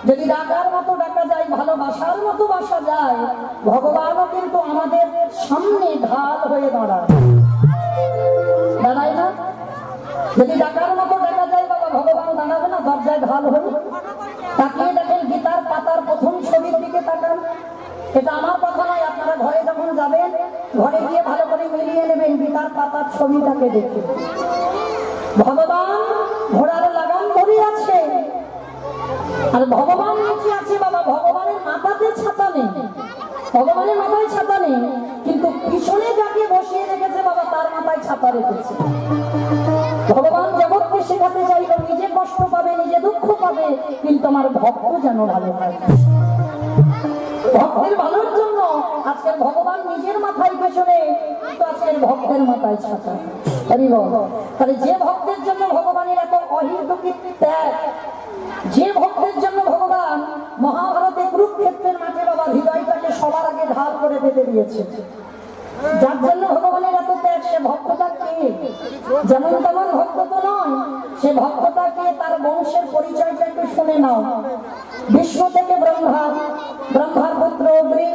যদি ডাকার মতো ডাকা যায়, ভালোবাসার মতো বাসা যায়, ভগবানও কিন্তু আমাদের সামনে ঢাল হয়ে দাঁড়ায়, দাঁড়ায় না? যদি ডাকার মতো ডাকা যায় বাবা, ভগবান দাঁড়াবে না দরজায় ঢাল হয়ে? তাকিয়ে দেখেন গীতার পাতার প্রথম ছবির দিকে তাকান। এটা আমার কথা নয়, আপনারা ঘরে যখন যাবেন, ঘরে গিয়ে ভালো করে মিলিয়ে নেবেন গীতার পাতার ছবিটাকে দেখে। ভগবান ঘোড়ার লাগাম ধরে আছে, আর ভগবান নিচে আছে বাবা। ভগবানের মাথাতে ছাতা নেই, ভগবানের মাথায় ছাতা নেই, কিন্তু পিছনে যাকে বসিয়ে রেখেছে বাবা তার মাথায় ছাতা রেখেছে। ভগবান জগৎকে শেখাতে চাইল নিজে কষ্ট পাবে, নিজে দুঃখ পাবে, কিন্তু আমার ভক্ত যেন ভালো হয়। ভক্তের ভালোর জন্য আজকের ভগবান নিজের মাথায় পেছনে, কিন্তু আজকের ভক্তের মাথায় ছাতা। তাহলে যে ভক্তের জন্য ভগবানের এত অহিতকিত ত্যাগ, যে ভক্তের জন্য ভগবান মহাভারতে কুরুক্ষেত্রের মাঠে বাবা হৃদয়টাকে সবার আগে ঢাল করে বেঁধে দিয়েছে, যার জন্য ভগবানের এত ত্যাগ, সে ভক্তটা কে? যেমন তেমন ভক্ত তো নয়, সে ভক্তটা কে তার বংশের পরিচয়টা একটু শুনে নাও। বিষ্ণু থেকে ব্রহ্মা, ব্রহ্মার পুত্র অগ্নি,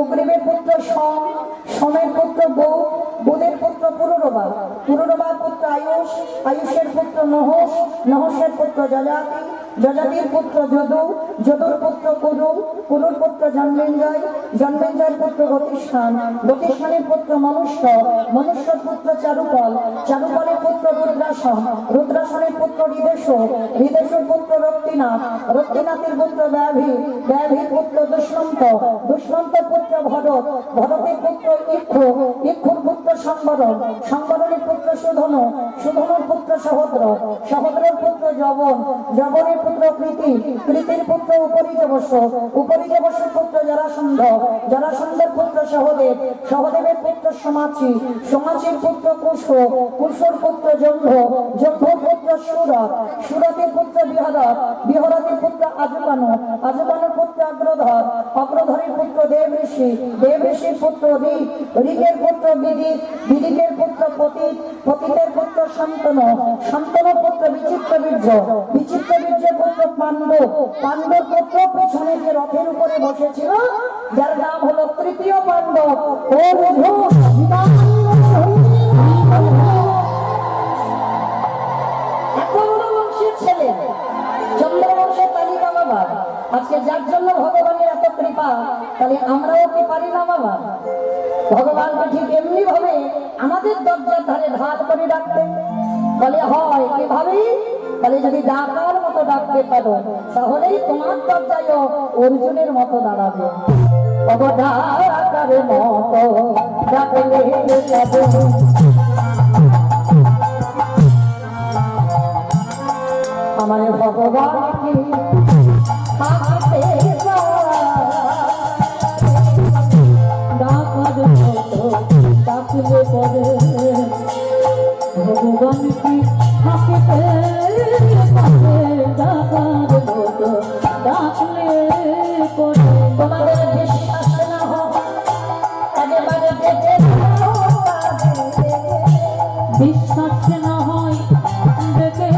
অগ্নিবের পুত্র সোম, সোমের পুত্র বৌদ্ধ, বুধের পুত্র পুরুরবা, পুরুরবার পুত্র আয়ুষ, আয়ুষের পুত্র নহস, নহসের পুত্র যজাতি, যজাতির পুত্র যদু, যদুর পুত্র কুরু, কুরুর পুত্র জন্মেঞ্জয়, জন্মেঞ্জয়ের পুত্র গতিষ্ঠান, গতিষ্ঠানের পুত্র মনুষ্য, মনুষ্যর পুত্র চারুপল, চারুপলের পুত্র রুদ্রাসন, রুদ্রাসনের পুত্র হৃদেশ, হৃদেশের পুত্র রক্তিনাথ, রক্তিনাথের পুত্র ব্যাভি, ব্যাভির পুত্র দুষ্মন্ত, দুষ্মন্তের পুত্র ভরত, ভরতের পুত্র ইক্ষু, ইক্ষুর পুত্র সংবরণ, সংবরণের পুত্র সুধনু, সুধনুর পুত্র সহদ্র, সহদ্রের পুত্র যবন, যবনের পুত্র কৃতি, কৃতির পুত্র উপরিজবস্য, উপরিজবস্যের পুত্র জরাসন্ধ, জরাসন্ধের পুত্র সহদেব, সহদেবের পুত্র সমাচি, সমাচির পুত্র কুশ, কুশর পুত্র জম্ভ, জম্ভর পুত্র সুরত, সুরতের পুত্র বিহরত, বিহরতের পুত্র আজুবানু, আজুবানুর পুত্র অগ্রধর, অগ্রধরের পুত্র দেব ঋষি, দেব ঋষির পুত্র ঋক, ঋকের পুত্র বিদিত, বিদিতের পুত্র পতিত, পতিতের পুত্র শান্তনু, শান্তনুর পুত্র বিচিত্রবীর্য, বিচিত্রবীর্যের পুত্র পাণ্ডব, পাণ্ডব পুত্র পেছনে যে রথের উপরে বসেছিল যার নাম হলো তৃতীয় পাণ্ডব। ছেলে চন্দ্রবংশের তালিকা বাবা। আজকে যার জন্য ভগবানের এত কৃপা, তাহলে আমরাও কি পারি না বাবা ভগবানকে ঠিক এমনি ভাবে আমাদের দরজার ধারে ঢাল করে ডাকতে? বলে হয় কিভাবে? বলে যদি ডাকার মতো ডাকতে পারো, তাহলেই তোমার দরজায় অর্জুনের মতো দাঁড়াবে। ডাকার মতো ডাকলে আমার ভগবান কি থাকতে ডাকার মতো ডাকলে পরে ভগবান কি থাকতে ডাকার মতো ডাকলে পরে। তোমাদের বিশ্বাস না হয় একেবারে দেখে বিশ্বাস না হয় দেখে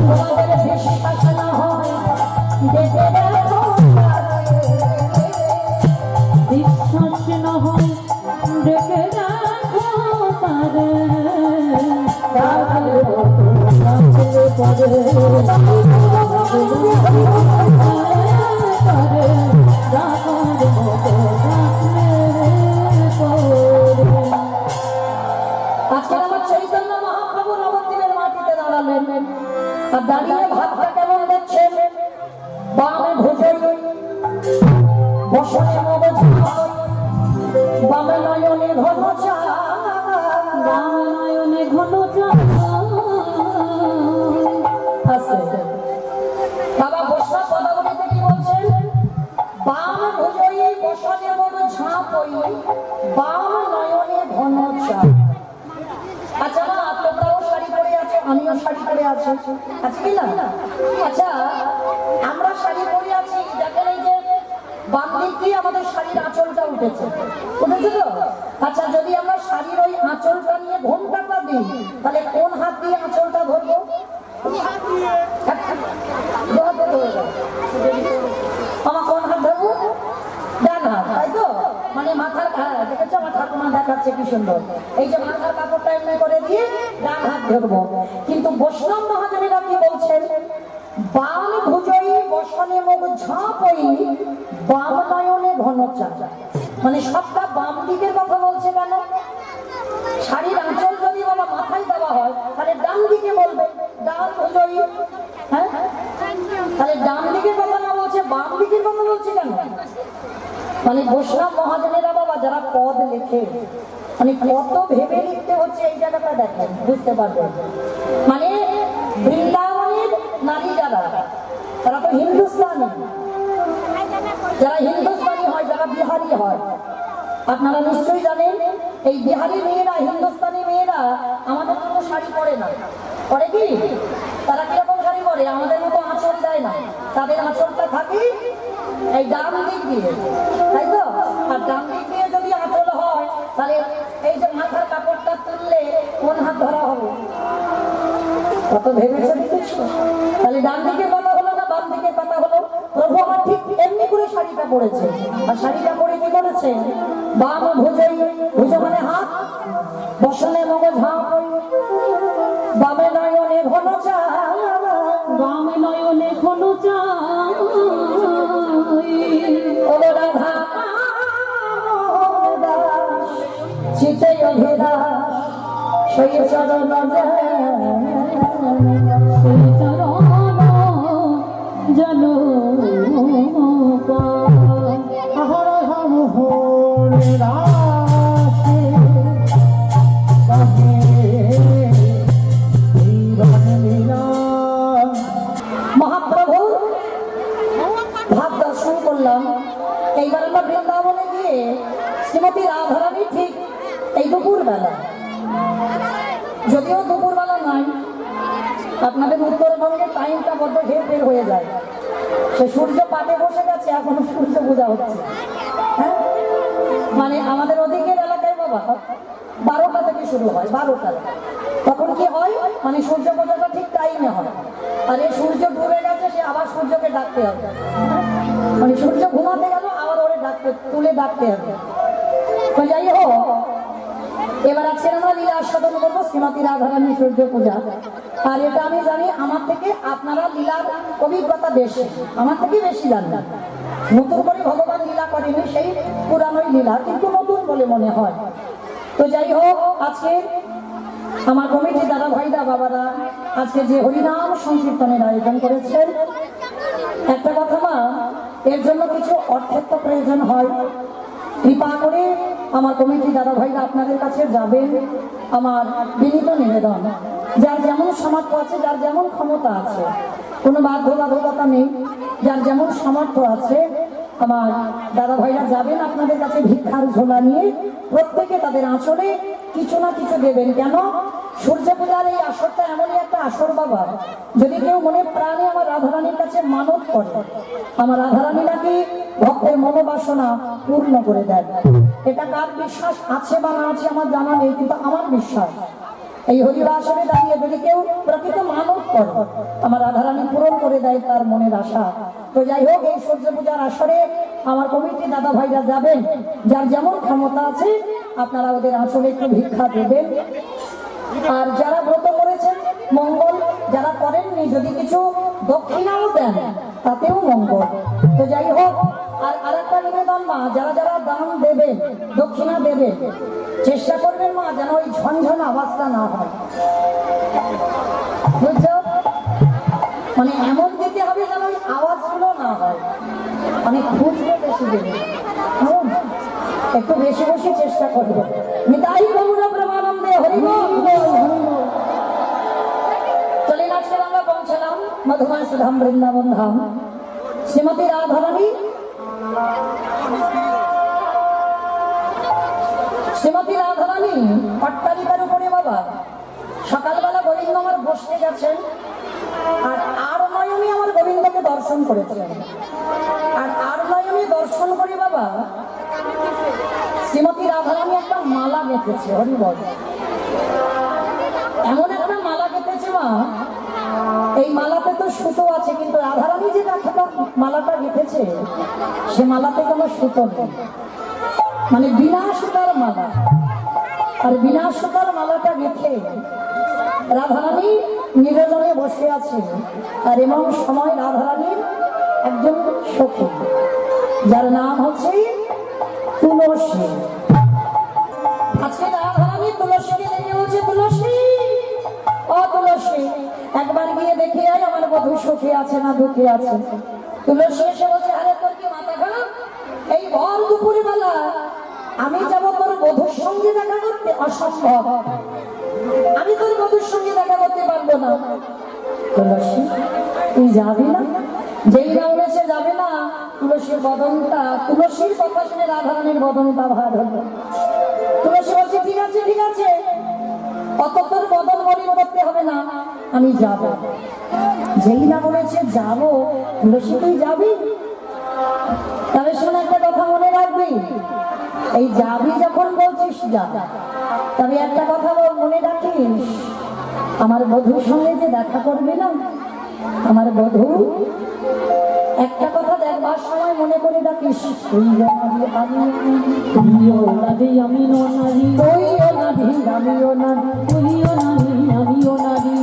তোমাদের বিশ্বাস না হয় দেখে বিশ্বাস না হয় দেখে রাখো তারে ডাকলে পরে আজকে আমার চৈতন্য মহাপ্রভু নবদ্বীপের মাটিতে দাঁড়ালেন, আর দাঁড়িয়ে ভাতটা কেমন দেখছেন? বামে ভুজই বসনে মগজ, বামে নয়নে ঘন চা, বামে নয়নে ঘন চা আছে। বাবা বসা পদাবলীতে কি বলছেন? বাম ভুজই বসনে মগজ ঝাঁপই, বাম নয়নে ঘন চা। আচ্ছা না, তোমরাও শাড়ি পরে আছো, আমিও শাড়ি পরে আছি, আছে কি না? আচ্ছা আমরা শাড়ি পরে আছি, দেখেন এই যে বাম দিক দিয়ে আমাদের শাড়ির আঁচলটা উঠেছে, উঠেছে তো? আচ্ছা যদি আমরা শাড়ির ওই আঁচলটা নিয়ে ঘোমটাটা দিই, তাহলে কোন হাত দিয়ে আঁচলটা ধরবো? দেখাচ্ছে কি সুন্দর। এই যে মাথার কাপড়টা এমনি করে দিয়ে ডান হাত ধরবো, কিন্তু বৈষ্ণব মহাজনেরা কি বলছেন, বাম ভুজই বসনে মুখ ঝাঁপই বাম নয়নে ঘন চাঁদ। মানে সবটা বাম দিকের কথা বলছে কেন? শাড়ির আঁচল যদি বাবা মাথায় দেওয়া হয় তাহলে ডান দিকে বলবে ডান ভুজই, হ্যাঁ তাহলে ডান দিকের কথা না বলছে বাম দিকের কথা বলছে কেন? মানে বৈষ্ণব মহাজনেরা বাবা যারা পদ লেখে মানে কত ভেবে লিখতে হচ্ছে, এই জায়গাটা দেখেন বুঝতে পারবেন। মানে বৃন্দাবনের নারী যারা, তারা তো হিন্দুস্তানি, যারা হিন্দুস্তানি হয়, যারা বিহারি হয়, আপনারা নিশ্চয়ই জানেন এই বিহারি মেয়েরা, হিন্দুস্তানি মেয়েরা আমাদের মতো শাড়ি পরে না। পরে কি তারা কিরকম শাড়ি পরে? আমাদের মতো আঁচল দেয় না, তাদের আঁচলটা থাকে এই ডান দিক দিয়ে, তাই তো? আর ডান দিক দিয়ে যদি আঁচল হয় তাহলে এই যে মাথার কাপড়টা তুললে কোন হাত ধরা হবে? কত ভেবেছে দেখেছো? তাহলে ডান দিকে কথা হলো না বাম দিকে কথা হলো? প্রভু আমার ঠিক এমনি করে শাড়িটা পরেছে, আর শাড়িটা পরে কি করেছে? বাম ভুজই, ভুজ মানে হাত, বসনে মগ ঝাঁপ, বামে নয়নে ঘন চাঁদ, বামে নয়নে ঘন চাঁদ, ও রাধা চিতে অধীরা সেই চরণ সেই চরণ জানো হর হম হরে রাশে বাহে জীবন লীলা। মহাপ্রভু ভাব দর্শন করলাম। এইবার আমরা বৃন্দাবনে গিয়ে শ্রীমতী রাধারানী ঠিক এই দুপুর বেলা, যদিও দুপুর বেলা নাই, আপনাদের উত্তরবঙ্গের টাইমটা বড্ড হেরফের হয়ে যায়। সে সূর্য পাটে বসে গেছে, এখনো সূর্য পূজা হচ্ছে, হ্যাঁ মানে আমাদের ওদিকের এলাকায় বাবা 12টা থেকে শুরু হয়, 12টা। তখন কি হয়, মানে সূর্য পূজাটা ঠিক টাইমে হয়, আর এই সূর্য ডুবে গেছে, সে আবার সূর্যকে ডাকতে হবে, মানে সূর্য ঘুমাতে গেল আবার ওরে ডাকতে, তুলে ডাকতে হবে। তো যাই হোক, এবার আজকে আমরা লীলা আস্বাদন করবো শ্রীমতী রাধারানী সূর্য পূজা। আর এটা আমি জানি আমার থেকে আপনারা লীলার অভিজ্ঞতা বেশি, আমার থেকে বেশি জানবেন। নতুন করে ভগবান লীলা করেনি, সেই পুরানোই লীলা, কিন্তু নতুন বলে মনে হয়। তো যাই হোক, আজকে আমার কমিটি দাদা ভাইরা বাবারা আজকে যে হরিনাম সংকীর্তনের আয়োজন করেছেন, একটা কথা মা, এর জন্য কিছু অর্থের তো প্রয়োজন হয়। কৃপা করে আমার কমিটি দাদা ভাইরা আপনাদের কাছে যাবেন, আমার বিনীত নিবেদন, যার যেমন সামর্থ্য আছে, যার যেমন ক্ষমতা আছে, কোনো বাধ্যবাধকতা নেই, যার যেমন সামর্থ্য আছে, আমার দাদা ভাইরা যাবেন আপনাদের কাছে ভিক্ষার ঝোলা নিয়ে, প্রত্যেকে তাদের আঁচলে কিছু না কিছু দেবেন। কেন? সূর্য পূজার এই আসরটা এমনই একটা আসর বাবা, যদি কেউ মনে প্রাণে আমার রাধারানীর কাছে মানত করে, আমার রাধারানী নাকি ভক্তের মনোবাসনা পূর্ণ করে দেন। এটা কার বিশ্বাস আছে বা না আছে আমার জানা নেই, কিন্তু আমার বিশ্বাস এই হরিবাসরে দাঁড়িয়ে যদি কেউ প্রকৃত মানত করে, আমার রাধারানী পূরণ করে দেয় তার মনের আশা। তো যাই হোক, এই সূর্য পূজার আসরে আমার কমিটি দাদা ভাইরা যাবেন, যার যেমন ক্ষমতা আছে আপনারা ওদের আঁচলে একটু ভিক্ষা দেবেন। আর যারা ব্রত করেছেন মঙ্গল, যারা করেননি যদি কিছু দক্ষিণাও দেন তাতেও মঙ্গল। তো যাই হোক, আর আরেকটা নিবেদন মা, যারা যারা দান দেবেন, দক্ষিণা দেবেন, চেষ্টা করবেন মা যেন ওই ঝনঝন আওয়াজটা না হয়, বুঝছো? মানে এমন দিতে হবে যেন ওই আওয়াজগুলো না হয়, মানে খুঁজবে বেশি দেবে, একটু বেশি বেশি চেষ্টা করবো। নিতাই গৌর প্রেমানন্দে হরি বল। চলে আজকে আমরা পৌঁছলাম মধুমাস ধাম, বৃন্দাবন ধাম। শ্রীমতী রাধারানী, শ্রীমতী রাধারানী অট্টালিকার উপরে বাবা সকালবেলা গোবিন্দ আমার বসতে গেছেন, আর নয়নে আমার গোবিন্দকে দর্শন করেছেন। আর নয়নে দর্শন করে বাবা শ্রীমতী রাধারানী একটা মালা গেঁথেছে, হরি বল। এমন একটা মালা গেঁথেছে মা, এই মালাতে তো সুতো আছে, কিন্তু রাধারানী যে মালাটা গেঁথেছে সে মালাতে কোনো সুতো নেই, মানে বিনা সুতার মালা। আর বিনা সুতার মালাটা গেঁথে রাধারানী নিরজনে বসে আছে। আর এমন সময় রাধারানীর একজন সখী, যার নাম হচ্ছে তুলসী। আজকে রাধারানী তুলসীকে দেখে বলছে, তুলসী ও তুলসী, একবার গিয়ে দেখে আয় আমার বধূ সুখে আছে না দুঃখে আছে। তুলসী এসে বলছে, আরে তোর কি মাথা খারাপ? এই ভর দুপুর বেলা আমি যাব তোর বধূর সঙ্গে দেখা করতে? অসম্ভব, আমি তোর বধূর সঙ্গে দেখা করতে পারবো না। তুলসী তুই যাবি না? যেই না বলেছে যাবে না, তুলসীর বদনটা, তুলসীর কথা শুনে রাধারানীর বদনটা ভার হলো। তুলসী বলছে, ঠিক আছে ঠিক আছে, অত তোর বদন মলিন করতে হবে না, আমি যাব। যেই না বলেছে যাব, তুলসী তুই যাবি? তবে শোন, একটা কথা মনে রাখবি, এই যাবি যখন বলছিস যা, তবে একটা কথা মনে রাখিস, আমার বধূর সঙ্গে যে দেখা করবে না, আমার বধূ, একটা কথা দেখবার সময় মনে করে রাখিস, তুইও নারী আমিও নারী, তুইও নারী আমিও নারী, তুইও নারী আমিও নারী।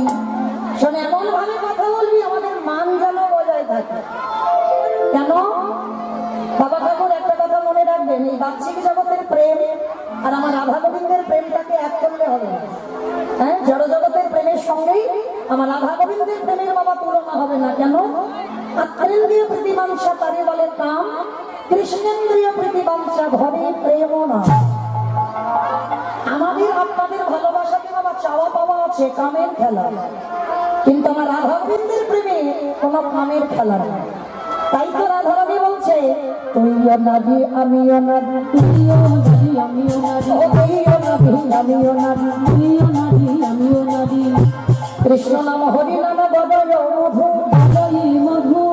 শোন, এমন ভাবে কথা বলবি আমাদের মান যেন বজায় থাকে। কেন? বাবা ঠাকুর একটা কথা মনে রাখবেন, এই বাহ্যিক জগতের প্রেম আর আমার রাধা গোবিন্দের প্রেমটাকে এক করলে হবে না। হ্যাঁ, জড় জগতের প্রেমের সঙ্গেই আমার রাধা গোবিন্দের প্রেমের বাবা তুলনা হবে না। কেন? আত্মেন্দ্রিয় প্রীতিবাঞ্ছা তারে বলে কাম, কৃষ্ণেন্দ্রিয় প্রীতিবাঞ্ছা ঘরে প্রেম না। আমাদের আপনাদের ভালোবাসাকে বাবা চাওয়া পাওয়া আছে, কামের খেলা, কিন্তু আমার রাধা গোবিন্দের প্রেমে কোনো কামের খেলা নেই। তাই তো রাধারানী বলছে, তুইও নারী আমিও নারী, তুইও নারী আমিও নারী, তুইও নারী আমিও নারী, তুইও নারী আমিও নারী। কৃষ্ণ নাম হরি নাম বদয় মধু, বদয় মধু,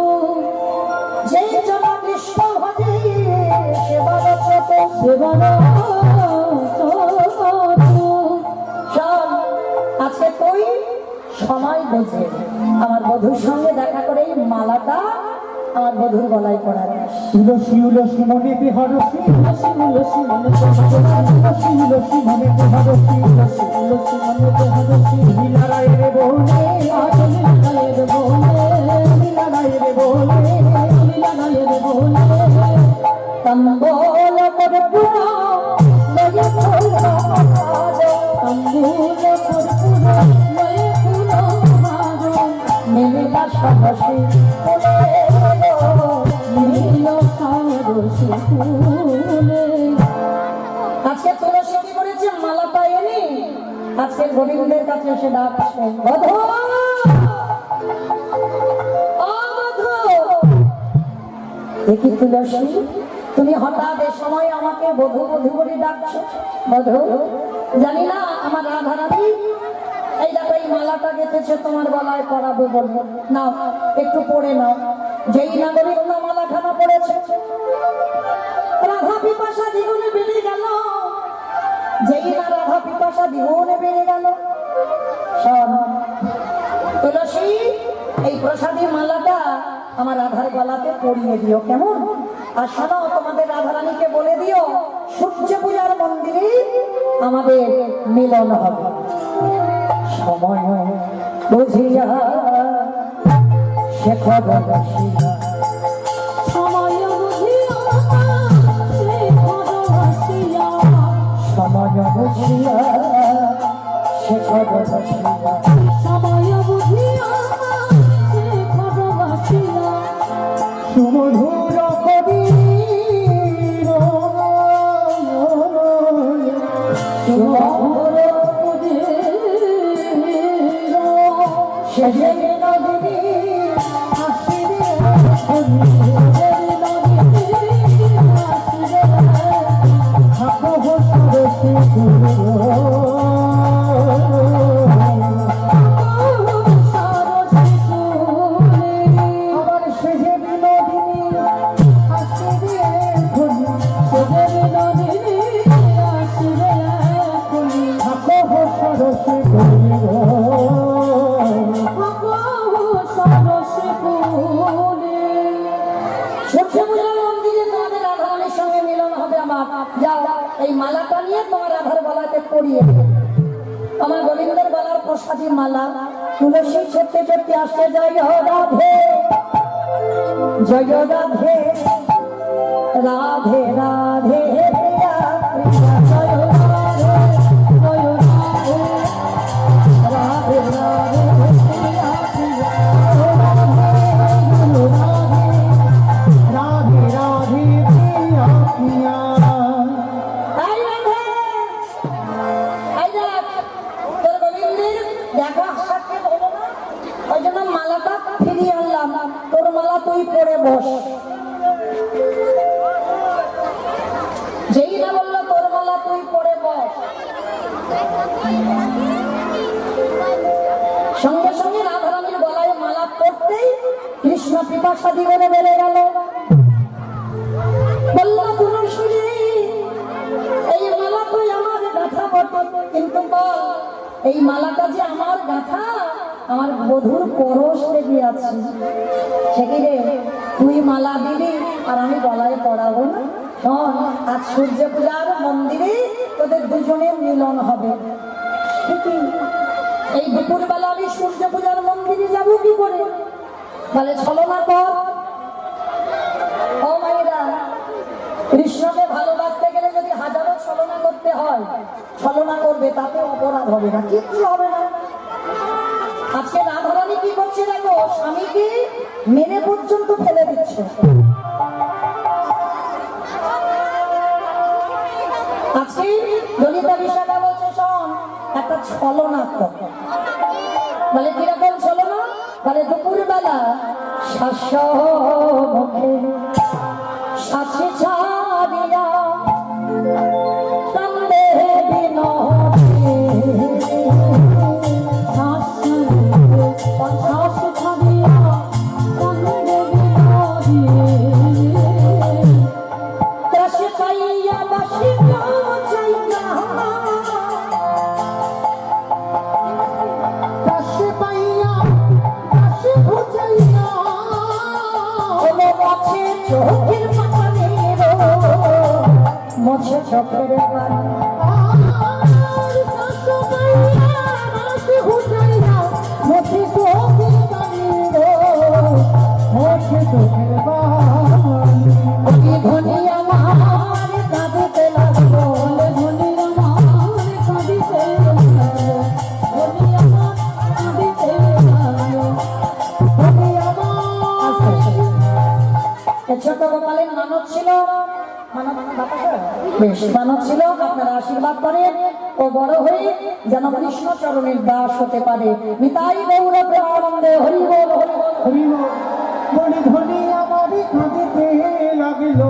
যে জন কৃষ্ণ ভজে সেবার চত, সেবার চল। আজকে তুই সময় বুঝে আমার বধূর সঙ্গে দেখা করে এই মালাটা আমার বধূর গলায় পড়ার। তুলসী উলসী মনে বিহরসী, তুলসী উলসী মনে বিহরসী, তুলসী উলসী মনে বিহরসী, তুলসী উলসী মনে বিহরসী। লীলারায়ের বলে, লীলারায়ের বলে, লীলারায়ের বলে, লীলারায়ের বলে। তম্বল কর্পূর লয়ে ফুল হার, তম্বুল কর্পূর লয়ে ফুল হার, মিলিলা সরসী ফুলে নীল সরসী ফুলে। আজকে তুলসী কি করেছে? মালাটা এনে আজকে গোবিন্দের কাছে এসে ডাকছে, বধূ ও বধূ। দেখি তুলসী, তুমি হঠাৎ এ সময় আমাকে বধূ বধূ করে ডাকছো? বধূ, জানি না আমার রাধারানী এই দেখো এই মালাটা গেঁথেছে, তোমার গলায় পরাবো বলবো, নাও একটু পড়ে নাও। যেই না গোবিন্দ মালাখানা পড়েছে, রাধা পিপাসা দ্বিগুণে বেড়ে গেল। যেই না রাধা পিপাসা দ্বিগুণে বেড়ে গেল। শোন তুলসী, এই প্রসাদী মালাটা আমার রাধার গলাতে পরিয়ে দিও, কেমন? আর শোনো, তোমাদের রাধারানীকে বলে দিও, সূর্য পূজার মন্দিরে আমাদের মিলন হবে। সময় বুঝিয়া শেখর বসিয়া, সময় বুঝিয়া শেখর বসিয়া, সময় বুঝিয়া শেখর বসিয়া, সময় বুঝিয়া শেখর বসিয়া। সুমধুর কবির শেষে নদিনী আসিরে থাকো সরসী আমার শেষে বিনোদিনী আসিরে থাকো সরসী সূর্য পূজার মন্দিরে তোমাদের রাধারানীর সঙ্গে মিলন হবে আমার। যাও এই মালাটা নিয়ে তোমার রাধার গলাতে মালাটাকে পরিয়ে দিই। আমার গোবিন্দের গলার প্রসাদী মালা তুলসী ছড়তে ছড়তে আসছে জয় রাধে জয় রাধে রাধে রাধে প্রিয়া প্রিয়া জয় রাধে জয় রাধে রাধে রাধে প্রিয়া প্রিয়া জয় রাধে জয় রাধে রাধে রাধে প্রিয়া প্রিয়া এই রাধে এই দেখ তোর গোবিন্দের দেখা সাথে হলো না ওই জন্য মালাটা ফিরিয়ে আনলাম তোর মালা তুই পরে বস যেই না বললো তোর মালা তুই পরে বস সঙ্গে সঙ্গে রাধারানীর গলায় মালা পড়তেই কৃষ্ণ পিপাসা দিবনে বেড়ে গেল বলল তুলসী এই মালা তুই আমার গাথা বটে কিন্তু বল এই মালাটা যে আমার গাথা আমার বধুর পরশ লেগে আছে সেখানে তুই মালা দিবি আর আমি গলায় পরাবো না শোন আজ সূর্য পূজার মন্দিরে তোদের দুজনের মিলন হবে ঠিকই এই দুপুরবেলা আমি সূর্য পূজার মন্দিরে যাবো কি করে বলে ছলনা কর ও মায়েরা কৃষ্ণকে ভালোবাসতে গেলে যদি হাজারো ছলনা করতে হয় ছলনা করবে তাতে অপরাধ হবে না কিচ্ছু হবে না আজকে রাধারানী কি করছে দেখো স্বামীকে মেরে পর্যন্ত ফেলে দিচ্ছে আজকে ললিতা বিশাখা বলছে শোন একটা ছলনা কর বলে কিরকম ছলনা বলে দুপুরবেলা শাস্য মুখে সাথে ছাড়িয়া কান্দে বিনোদী রস পাইয়া বাসি চাইনা কাশে পাইয়া কাশে খুঁজাইয়া কোনো আছে চোখের পানি মোছে চোখের পানি মোছে চোখের বাণী মোছে চোখের বাণী অতি ধনী আমার কাঁদতে লাগলো ধনী আমার কাঁদিতে লাগলো ধনী আমার কাঁদিতে লাগলো ধনী আমার ছোট গোপালের মানব ছিল বেশ মানব ছিল আপনারা আশীর্বাদ করেন ও বড় হয়ে যেন কৃষ্ণ চরণের দাস হতে পারে নিতাই গৌর প্রেমানন্দে হরি বল হরি বল। হরিব বলি ধনী আমার কাঁদিতে লাগিল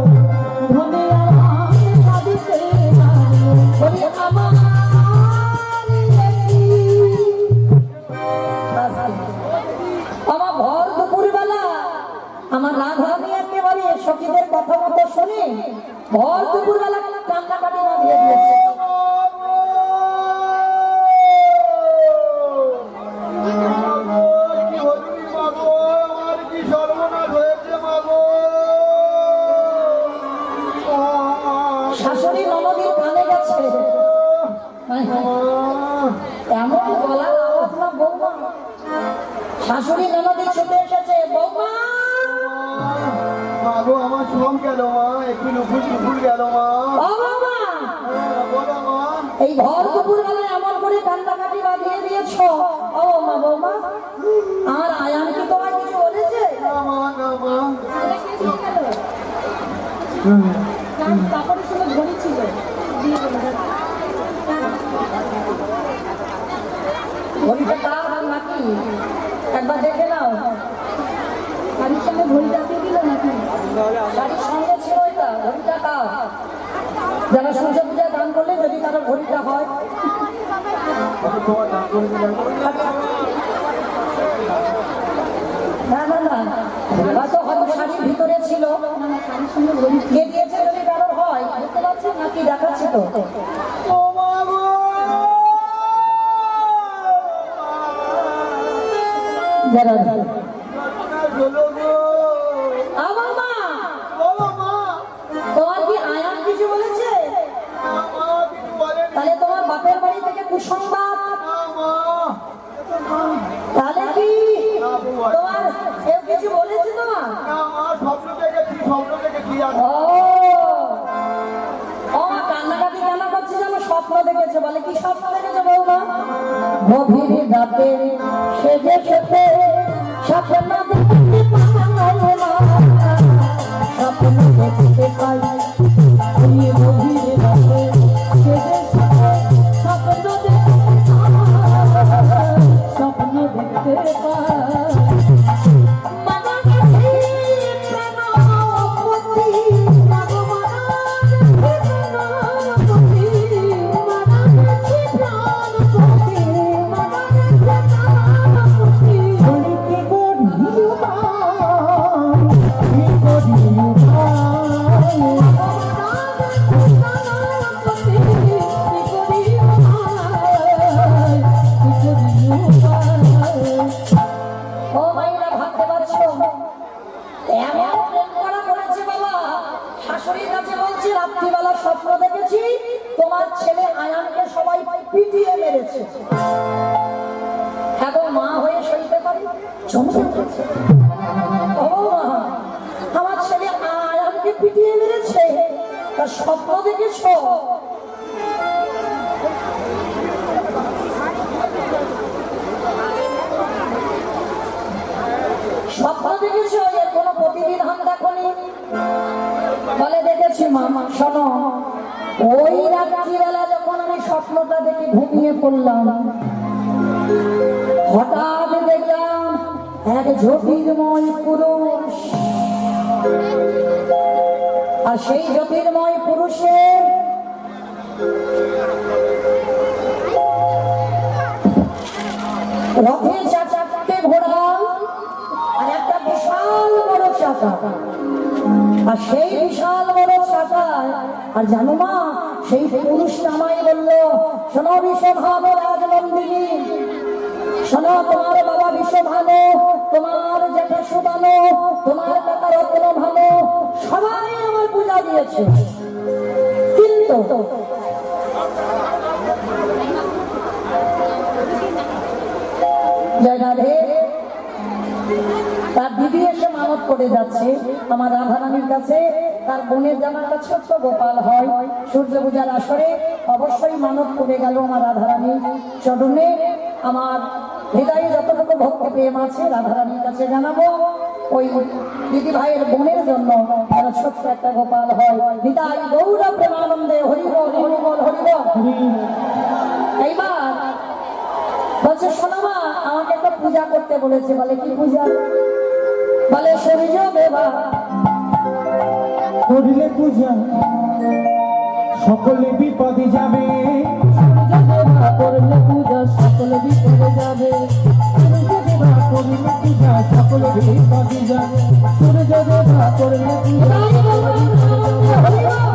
ধনী আমার কাঁদিতে লাগলো বলি আমার আমার ভর দুপুরবেলা আমার রাধারানী একেবারে সখীদের কথা মতো শুনে ভর দুপুরবেলা কান্নাকাটি বাঁধিয়ে দিয়েছে শাশুড়ি ননদীর কানে গেছে এমন গলার আওয়াজ না বৌমা শাশুড়ি ননদী ছুটে এসেছে বৌমা মাগো আমার শ্রম গেল মা একটু নুপুর নুপুর গেল মা ও বৌমা বলো মা এই ভর দুপুর বেলায় এমন করে কান্নাকাটি বাঁধিয়ে দিয়েছ ও মা বৌমা আমার আয়ান কি তোমার কিছু বলেছে না মা না মা কাপড়ের সঙ্গে ঘড়ি ছিল দিয়ে দিল ঘড়িটা কার নাকি একবার দেখে নাও বাড়ির সঙ্গে ঘড়িটা দিয়ে দিল নাকি শাড়ির সঙ্গে ছিল ওইটা ঘড়িটা কার যারা সূর্য পূজায় দান করলে যদি কারো ঘড়িটা হয় তোমার দান করে দিলাম না না না হয়তো হয়তো শাড়ির ভিতরে ছিল শাড়ির সঙ্গে ঘড়ি কে দিয়েছে যদি কারোর হয় বুঝতে পারছেন নাকি দেখাচ্ছে তো ও মা গো যারা চলো গো আমার মা বলো মা তোমার কি আয়ান কিছু বলেছে মা কিছু বলেন তাহলে তোমার বাপের কেউ কিছু বলেছে তোমার? না মা, স্বপ্ন দেখেছি আর ও ও মা, কান্নাকাটি কেন করছে যেন? স্বপ্ন দেখেছে বলে। কি স্বপ্ন দেখেছে বৌমা? গভীর রাতে সেজে সেজে স্বপ্ন দেখতে পাই না, স্বপ্ন দেখতে পাই ওই গভীর রাতে সেজে সেজে স্বপ্ন দেখতে পাই, স্বপ্ন দেখতে পাই। মানা গেছে প্রেমপতি, মাগো মানা গেছে প্রেমপতি, মানা গেছে প্রাণপতি, মানা গেছে প্রাণপতি। বলি কি করি উপায়, কি করি উপায়, ও মাইরা, ভাবতে পারছো? এমন প্রেম করা করেছে বাবা। শাশুড়ির কাছে বলছে রাত্রিবেলা স্বপ্ন দেখেছি তোমার ছেলে আয়ানকে সবাই পিটিয়ে মেরেছে। এখন মা হয়ে সইতে পারি, চমকে উঠেছে। ও মা, আমার ছেলে আয়ানকে পিটিয়ে মেরেছে, তার স্বপ্ন দেখেছো? স্বপ্ন দেখেছো? এর কোনো প্রতিবিধান দেখনি? বলে দেখেছি মামা। শোনো, ওই রাত্রিবেলা যখন আমি স্বপ্নটা দেখে ঘুমিয়ে পড়লাম, হঠাৎ দেখলাম এক জ্যোতির্ময় পুরুষ, আর সেই জ্যোতির্ময় পুরুষের রথে চারটে ঘোড়া আর একটা বিশাল বড় চাকা, আর সেই বিশাল বড় চাকায়, আর জানো মা, সেই পুরুষটা আমায় বললো, শোনো বিশ্বভানু রাজনন্দিনী, শোনো, তোমার বাবা বিশ্বভানু, তোমার জ্যাঠা সুবানু, তোমার কাকা রত্ন ভানু, সবাই আমার পূজা দিয়েছে, কিন্তু জয় রাধে, তার দিদি এসে মানত করে যাচ্ছে আমার রাধারানীর কাছে। তার বোনের যেন একটা ছোট্ট গোপাল হয়। সূর্য পূজার আসরে অবশ্যই মানত করে গেল আমার রাধারানীর চরণে। আমার হৃদয়ে যতটুকু ভক্তি প্রেম আছে রাধারানীর কাছে জানাবো, ওই দিদি ভাইয়ের বোনের জন্য যেন ছোট্ট একটা গোপাল হয়। হৃদয় গৌর প্রেমানন্দে হরি বল হরি বল হরি বল। এইবার বলছে, শোনো মা, আমাকে একটা পূজা করতে বলেছে। বলে কি পূজা? বলে সূর্য দেবা করিলে পূজা সকলে বিপদে যাবে, দেবা করলে পূজা সকল বিপদে যাবে, সূর্য দেবা করিলে পূজা সকলে বিপদে যাবে, সূর্য দেবা করিলে পূজা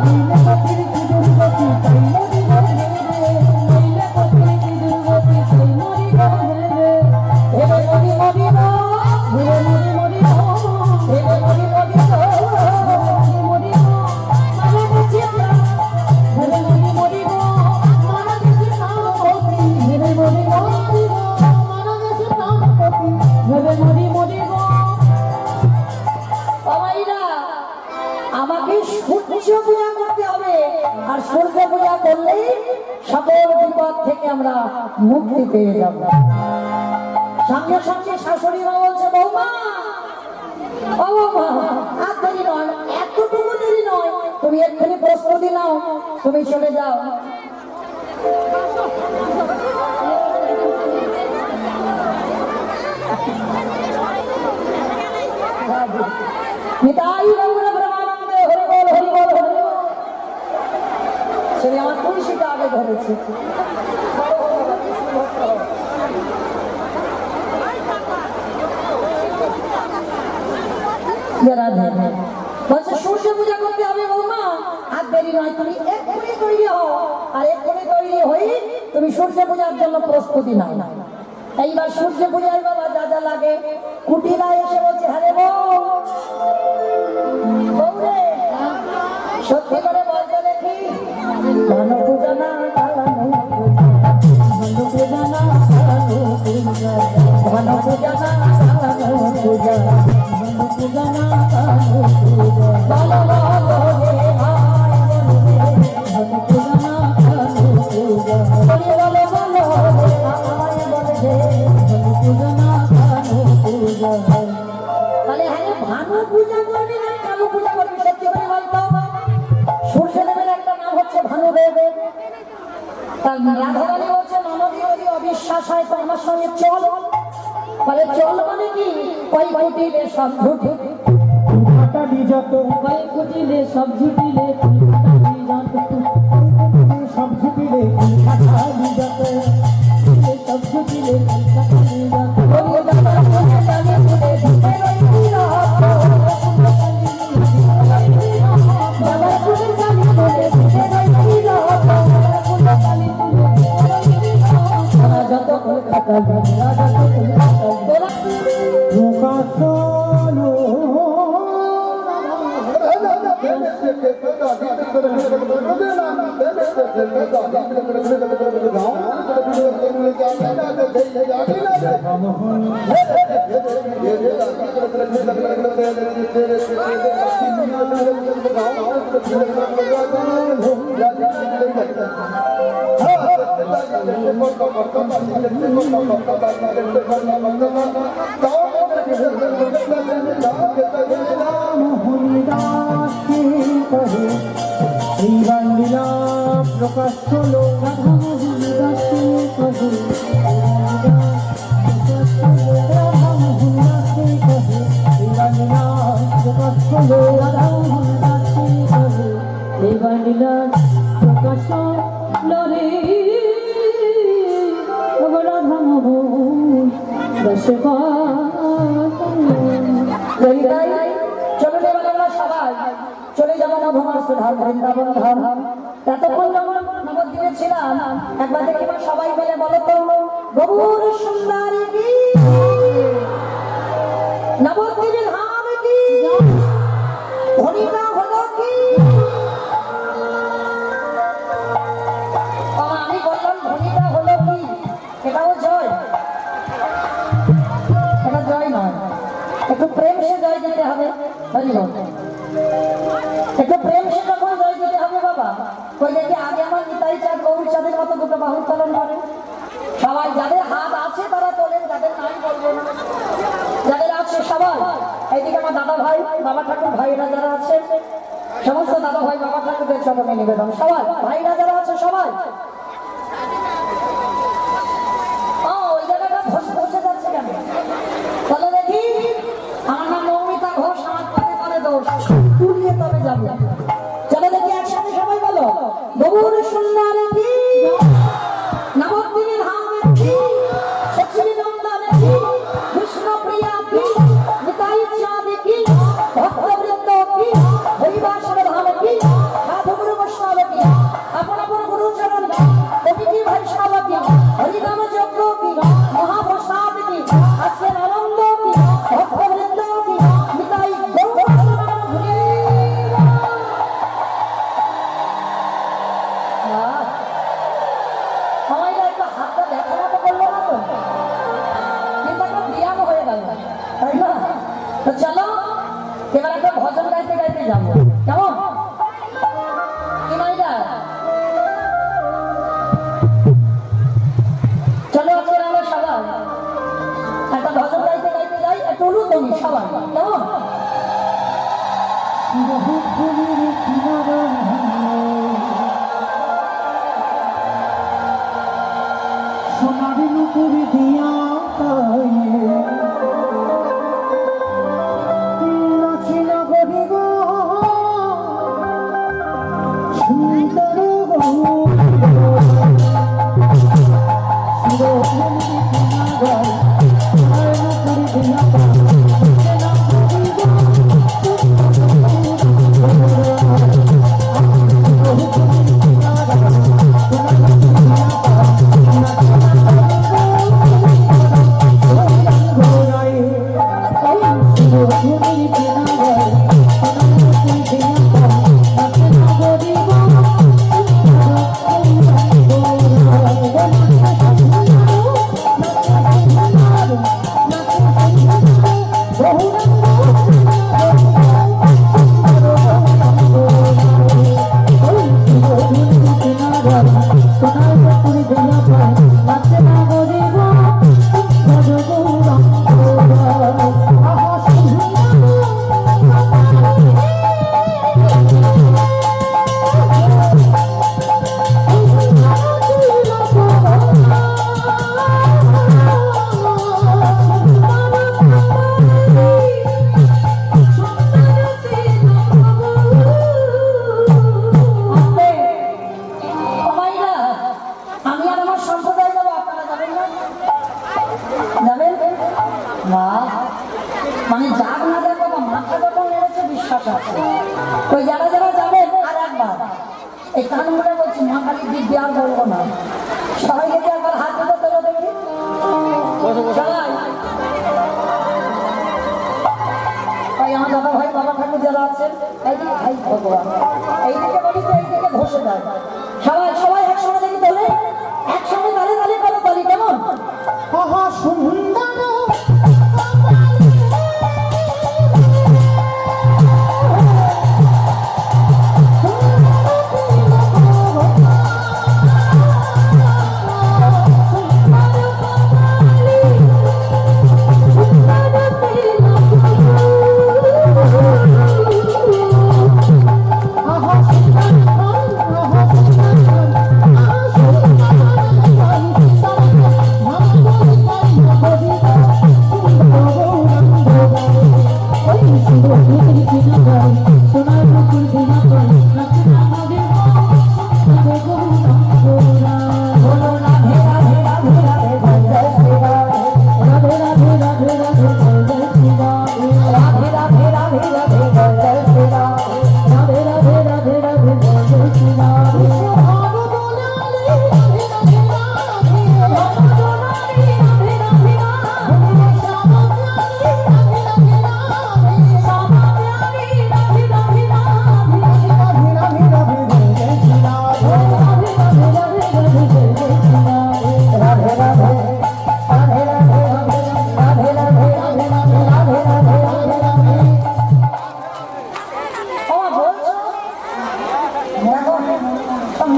নীলে পথের কি দুর্গতি তাই মরি গেলে রে, নীলে পথের কি দুর্গতি তাই মরি গেলে রে, হেবে মরি মরি গো, মরি মরি মরি গো, হেবে মরি মরি গো, মরি মরি গো, মারা গেছে প্রাণ, মরি মরি মরি গো, মারা গেছে প্রাণপতি, মরি মরি মরি গো, মারা গেছে প্রাণপতি, মরি মরি মরি গো। সবাইরা আমাকে সূর্য পূজা করতে হবে, আর সূর্য পূজা করলেই সকল বিপদ থেকে আমরা মুক্তি পেয়ে যাব। সঙ্গে সঙ্গে শাশুড়ি মা বলছে, বৌমা, ও বৌমা, আর দেরি নয়, এতটুকু দেরি নয়, তুমি এক্ষুনি প্রস্তুতি নাও, তুমি চলে যাও। নিতাই গৌর প্রেমানন্দে হরি বল হরি বল হরি বল। সে আমার তুলসীটা আগে ধরেছে। বলছে সূর্য পূজা করতে হবে বৌমা, আর দেরি নয়, তুমি এক্ষুনি তৈরি হও, আর এক্ষুনি তৈরি হয়ে তুমি সূর্য পূজার জন্য প্রস্তুতি নাও। এইবার সূর্য পূজার বাবা যা যা লাগে, কুটিরা এসে বলছে, হ্যাঁ রে বউ রে, সত্যি করে বলতে দেখি, ভালো পূজা না ভালো পূজা না ভালো পূজা, ভালো পূজা না ভালো পূজা, পূজা না কানু পূজা বলো বলো রে ভাই বলো রে পূজা না কানু পূজা বলি বলো বলো রে ভাই বলো রে পূজা না কানু পূজা তাহলে হ্যাঁ ভানু পূজা করবি না কালু পূজা করবি সত্যি করে বলতো সূর্যদেবের একটা নাম হচ্ছে ভানুদেব তার রাধারানী বলছে ননদী যদি অবিশ্বাস হয় তো আমার সঙ্গে চল বলে চল মানে কি কই কুটিলে সব ঝুটি কাটালি যত কয়েক কুটিলে সব ঝুটিলে কাটালি যত সব ঝুঁকিলে কাটালি যত সব ঝুটিলে কাটালি যত বলি দাদা তুমি জানি তুমি দিতে রইছি রহস্য দাদা তুমি জানি তুমি দিতে রইছি রহস্য সারা যত কলকাতা রাজা তো তোরা প্রকাশলো মোহনদাসে কহে শ্রীবান্দিলা প্রকাশ হলো রাধা মোহন দাসে কহে রাধা মোহনদাসে কহে শ্রীবান্দিলা প্রকাশ হলো রাধা মোহন দাসে কহে এই বালিলা প্রকাশ লরে রাধা মোহন দাসে ললিতাই চলো এবার আমরা সবাই চলে যাবো মধুমার সুধার বৃন্দাবন ধাম এতক্ষণ যখন নবদ্বীপে ছিলাম একবার দেখি সবাই মিলে বলো তো গৌর সুন্দরী কি নবদ্বীপে ধাম কি ধনিটা হলো কি আমি বললাম ধনিটা হলো কি এটাও জয় এটা জয় নয় একটু প্রেম সে জয় দিতে হবে একটু প্রেম সে যখন জয় দিতে হবে বাবা ওই দেখি আগে আমার নিতাই চাঁদ গৌরী চাঁদের মতো দুটো বাহু উত্তোলন করেন সবাই যাদের হাত আছে তারা তোলেন যাদের নাই বলবেন যাদের আছে সবাই এইদিকে আমার দাদা ভাই বাবা ঠাকুর ভাইরা যারা আছে সমস্ত দাদা ভাই বাবা ঠাকুরদের চরণে নিবেদন সবাই ভাইরা যারা আছে সবাই ওই জায়গাটা ধসে ধসে যাচ্ছে কেন বলো দেখি আমার নাম মৌমিতা ঘোষ আমার পরে পরে দোষ তুলিয়ে তবে যাবো চলো দেখি একসাথে সবাই বলো গৌর সুন্দর কি নবদ্বীপে ধাম কি সচিন নন্দন কি কৃষ্ণ প্রিয়া কি নিতাই চাঁদ কি ভক্তবৃন্দ কি হরিবাসর ধাম কি সাধু গুরু বৈষ্ণব কি আপন আপন গুরু চরণ কবিটি ভাই সব কি হরিনাম যজ্ঞ কি মহাপ্রসাদ কি আজকের আনন্দ কি ভক্তবৃন্দ কি নিতাই গৌর সবাই একটা হাতটা দেখা মতো করলো না তো কিন্তু একটা ব্যায়াম হয়ে গেল তাই না তো চলো এবার একটা ভজন গাইতে গাইতে যাবো কেমন কি নাইডা চলো আজকে আমরা সবাই একটা ভজন গাইতে গাইতে যাই একটু উলুধ্বনি সবাই কেমন সোনারি নুপুর দিয়া নাচি না গরি গো সুন্দর গো আচ্ছা তো যারা যারা যাবেন আর একবার এই কান মুড়ে বলছি মা খালি দিক দিয়ে আর বলবো না, সবাই যদি একবার হাত দিতে তোলো দেখি সবাই। তাই আমার দাদা ভাই বাবা ঠাকুর যারা আছেন এইদিকে ভাই ভগবান এইদিকে বলি তো এইদিকে ধসে যায়। সবাই সবাই একসঙ্গে দেখি তোলে, একসঙ্গে তালে তালে করো তালি কেমন সুন্দর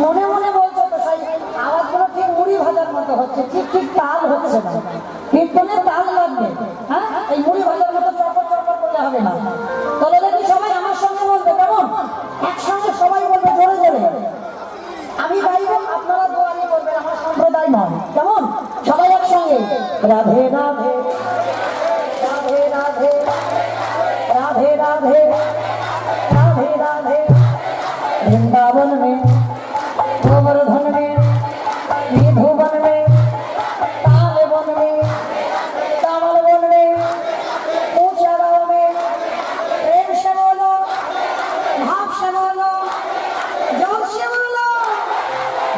মনে মনে বলছো তো সেই আওয়াজগুলো ঠিক মুড়ি ভাজার মতো হচ্ছে, ঠিক ঠিক তাল হচ্ছে না, কীর্তনের তাল লাগবে। হ্যাঁ এই মুড়ি ভাজার মতো চপর চপর করলে হবে না। তাহলে দেখি সবাই আমার সঙ্গে বলবে কেমন, একসঙ্গে সবাই বলবে জোরে জোরে। আমি গাইব আপনারা দোয়ানি বলবেন, আমার সম্প্রদায় নয় কেমন, সবাই একসঙ্গে রাধে রাধে রাধে রাধে রাধে রাধে राधे राधे वृंदावन में गोवर्धन में निधुवन में ताल वन में कमल वन में ऊंचा गाँव में प्रेम से बोलो भाव से बोलो जोर से बोलो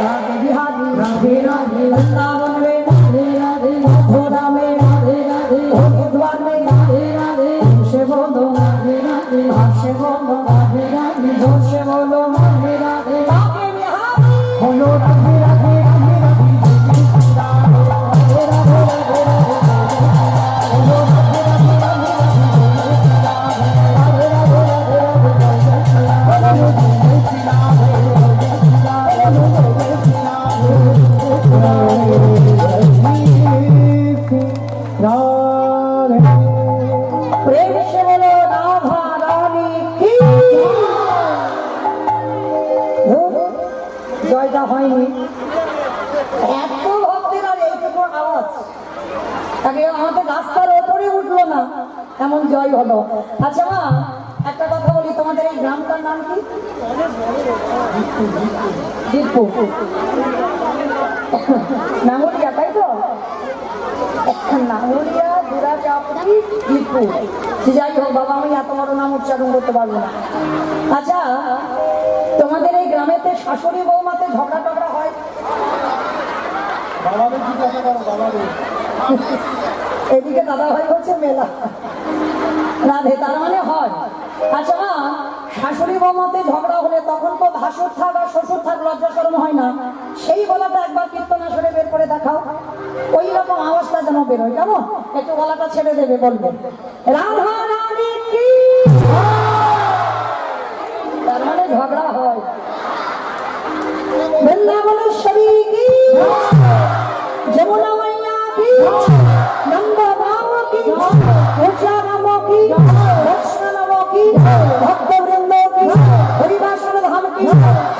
राधे बिहारी राधे राधे वृंदावन में राधे राधे मथुरा में राधे राधे हरिद्वार में राधे राधे से बोलो राधे राधे भाव से बोलो राधे राधे जोर से बोलो राधे राधे राधे बिहारी बोलो राधे राधे राधे राधे राधे राधे राधे बोलो राधे राधे राधे प्रेम से बोलो राधा रानी की জয়টা হয়নি, এত ভক্তের আর এইটুকু আওয়াজ আগে আমাদের রাস্তার ওপরে উঠলো না, এমন জয় হলো। আচ্ছা মা একটা কথা বলি, তোমাদের এই গ্রামটার নাম কি? জিতপুর নাঙ্গলিয়া, তাই তো? নাঙ্গলিয়া দুরাচাপুরি জিতপুর। যাই হোক বাবা, আমি এত বড় নাম উচ্চারণ করতে পারবো না। আচ্ছা তোমাদের এই গ্রামেতে শাশুড়ি বৌমাতে ঝগড়া টগড়া হয়? বাবাদের জিজ্ঞাসা করো, বাবাদের। এদিকে দাদা ভাই হচ্ছে মেলা রাধে, তার মানে হয়। আচ্ছা মা শাশুড়ি বৌমাতে ঝগড়া হলে তখন তো ভাসুর থাক আর শ্বশুর থাক লজ্জা শরম হয় না, সেই গলাটা একবার কীর্তন আসরে বের করে দেখাও, ওই রকম আওয়াজটা যেন বেরোয় কেমন, একটু গলাটা ছেড়ে দেবে, বলবে রাধা রানী কি, তার মানে ঝগড়া হয়। বৃন্দাবনেশ্বরী কি, যমুনা মাইয়া কি, নন্দ বাবু কি, উষা রামো কি, দর্শনম কি, ভক্তবৃন্দ কি, হরিবাসন ধাম কি,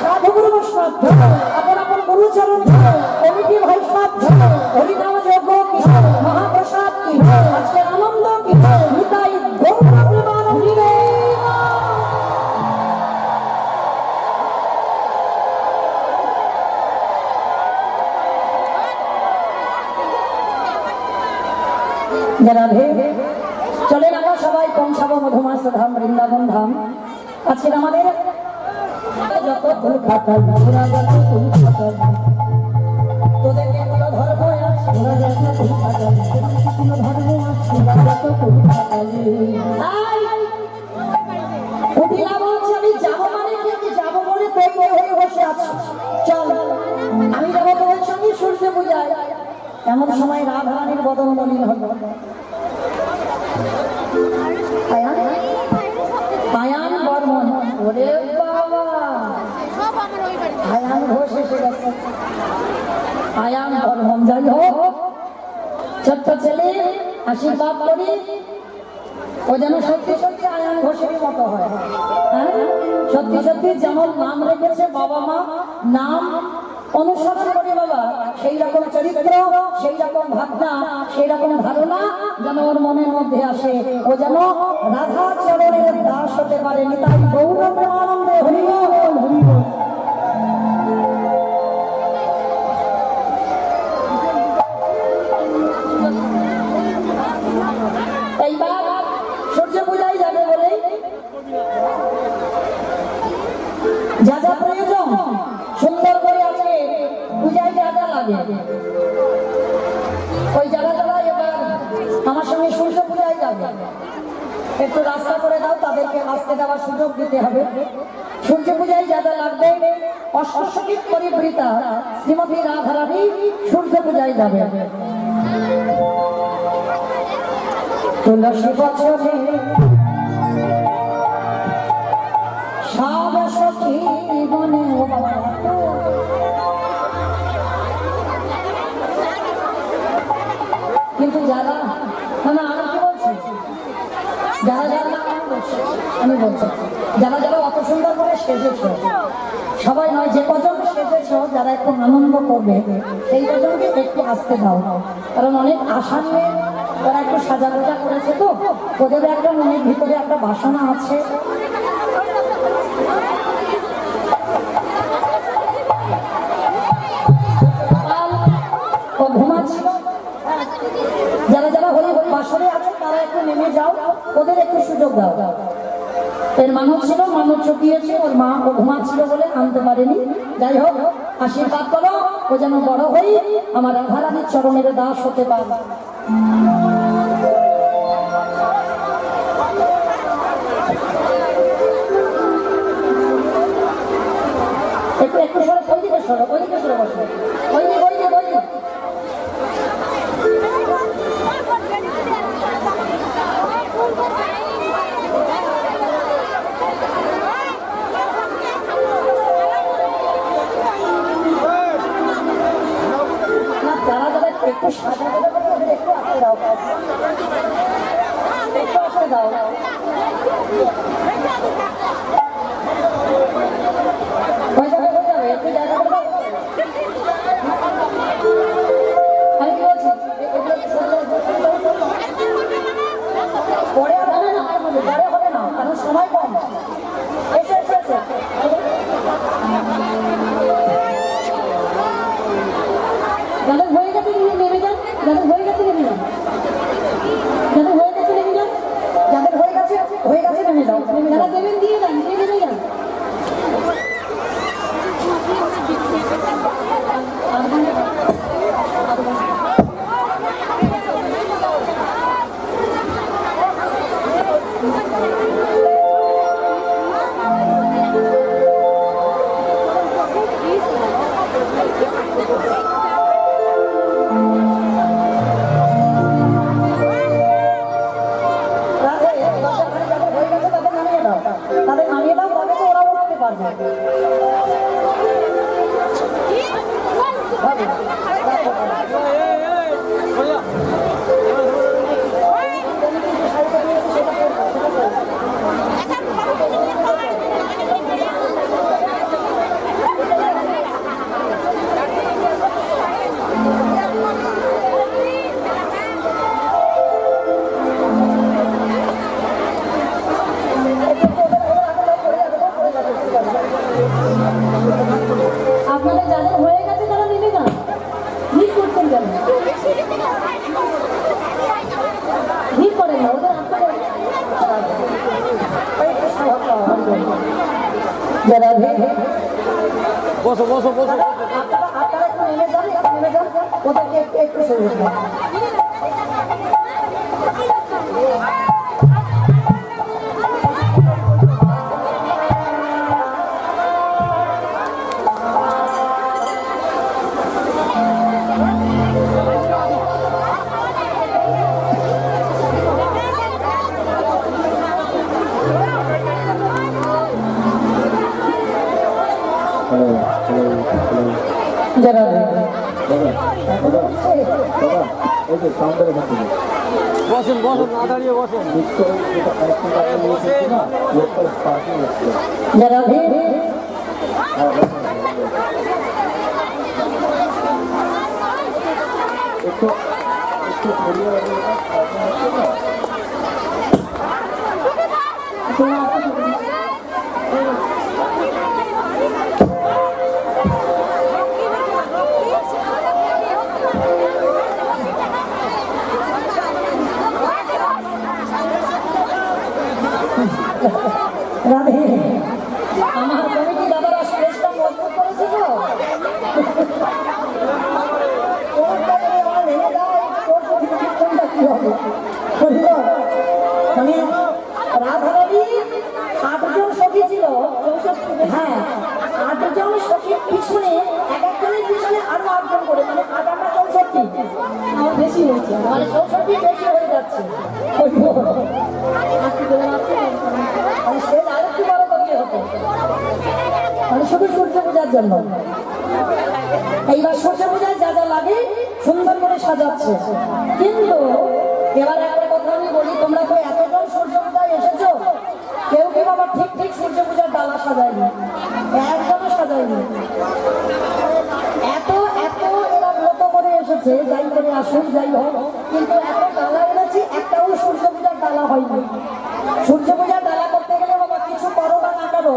সাধুগুরু বৈষ্ণব, আপন আপন গুরুচরণ কমিটি বৈষ্ণব, হরিনাম যজ্ঞ কি, মহাপ্রসাদ কি, আজকের আনন্দ কি, নিতাই গৌর প্রেমানন্দে। রাধে চলেন আমরা সবাই পৌঁছাবো মধুমাস ধাম, বৃন্দাবন ধাম। আজকের আমাদের যত ফুল খাটাল ওরা যত ফুল খাটাল তোদের কি কোনো ধর্ম আছে ওরা যত ফুল খাটাল তোদের কি কোনো ধর্ম আছে ওরা যত ফুল খাটাল কুটিলা বলছে আমি যাবো মানে কি আমি যাবো বলে তৈরি হয়ে বসে আছি চল আমি যাবো তোমার সঙ্গে সূর্য পূজায় এমন সময় রাধারানীর বদন মলিন হল আয়ান বর্মন ওরে বাবা আয়ান ঘোষ এসে গেছে আয়ান বর্মন যাই হোক ছোট্ট ছেলে আশীর্বাদ করি ও যেন সত্যি সত্যি আয়ান ঘোষেরই মতো হয় হ্যাঁ সত্যি সত্যি যেমন নাম রেখেছে বাবা মা নাম অনুসরণ করে বাবা সেই রকম চরিত্র সেই রকম ভাবনা সেই রকম ধারণা যেন ওর মনের মধ্যে আসে ও যেন রাধা চরণের দাস হতে পারে নিতাই গৌর প্রেমানন্দে হরি বল হরি বল। এইবার সূর্য পূজায় যাবে বলে যা যা প্রয়োজন সুন্দর করে আছে পূজায় যা যা লাগে ওই যারা যারা এবার আমার সঙ্গে সূর্য পূজায় যাবে একটু রাস্তা করে দাও তাদেরকে আসতে দেওয়ার সুযোগ দিতে হবে সূর্য পূজায় যা যা লাগবে অশ্বসখীর পরিবৃতা শ্রীমতী রাধারানী সূর্য পূজায় যাবে তুলসী বছরে সব সখী বনে ও বাবা কিন্তু যারা না আমি কি বলছি যারা যারা আমি বলছি যারা যারা অত সুন্দর করে সেজেছ সবাই নয় যে কজন সেজেছ যারা একটু আনন্দ করবে সেই কজনকে একটু আসতে দাও কারণ অনেক আশা নিয়ে ওরা একটু সাজা গোজা করেছে তো ওদের একটা মনের ভিতরে একটা বাসনা আছে ও ঘুমাচ্ছিল যারা যারা হলে বাসরে আছে তারা একটু নেমে যাও ওদের একটু সুযোগ দাও এর মানুষ ছিল মানুষ চুকিয়েছে ওর মা ও ঘুমাচ্ছিল বলে আনতে পারেনি যাই হোক আশীর্বাদ করো ও যেন বড় হই আমার রাধারানীর চরণের দাস হতে পারে একটু একটু সরো ওইদিকে সরো বসো ওইদিকে একটু সাজা একটু আসতে দাও হয়ে যাবে একটু জায়গা আমি কি বলছি পরে হবে না পরে হবে না কারণ সময় কম এসে যাদের হয়ে গেছে নেমে যান যাদের হয়ে গেছে নেমে যান যাদের হয়ে গেছে নেমে যান যাদের হয়ে গেছে নেমে যাও যারা দেবেন দিয়ে যান নেমে যান তাদের নামিয়ে দাও তবে তো ওরা উঠতে পারবে আপনাদের যাদের হয়ে গেছে তারা নেমে যান মিস করছেন কেন যারা ভে বসো বসো বসো আপনারা একটু নেমে যান ওদেরকে একটু সরে যেতে যারা বসেন বসেন না দাঁড়িয়ে বসেন যারা ভে রাধে আমার কমিটি দাদারা স্টেজটা মজবুত করেছে তো কোনটা যদি আমার ভেঙে দেয় কোনটা কি হবে বুঝল মানে রাধারানী 8 জন সখী ছিল হ্যাঁ 8 জন সখীর পিছনে এক একজনের পিছনে আরো 8 জন করে মানে 8 8 64 আমার বেশি হয়েছে মানে 64 বেশি হয়ে যাচ্ছে মানে সে আরেকটু বড় করলে হতো মানে শুধু সূর্য পূজার জন্য এইবার সূর্য পূজায় যা যা লাগে সুন্দর করে সাজাচ্ছে কিন্তু এবার একটা কথা আমি বলি তোমরা তো এতজন সূর্য পূজায় এসেছো কেউ কেউ আবার ঠিক ঠিক সূর্য পূজার ডালা সাজায়নি একজনও সাজায়নি এত এত এরা ব্রত করে এসেছে যাই করে আসুন যাই হোক কিন্তু এত ডালা এনেছি একটাও সূর্য পূজার ডালা হয়নি সূর্য পূজার ডালা করতে গেলে বাবা কিছু করো বা না করো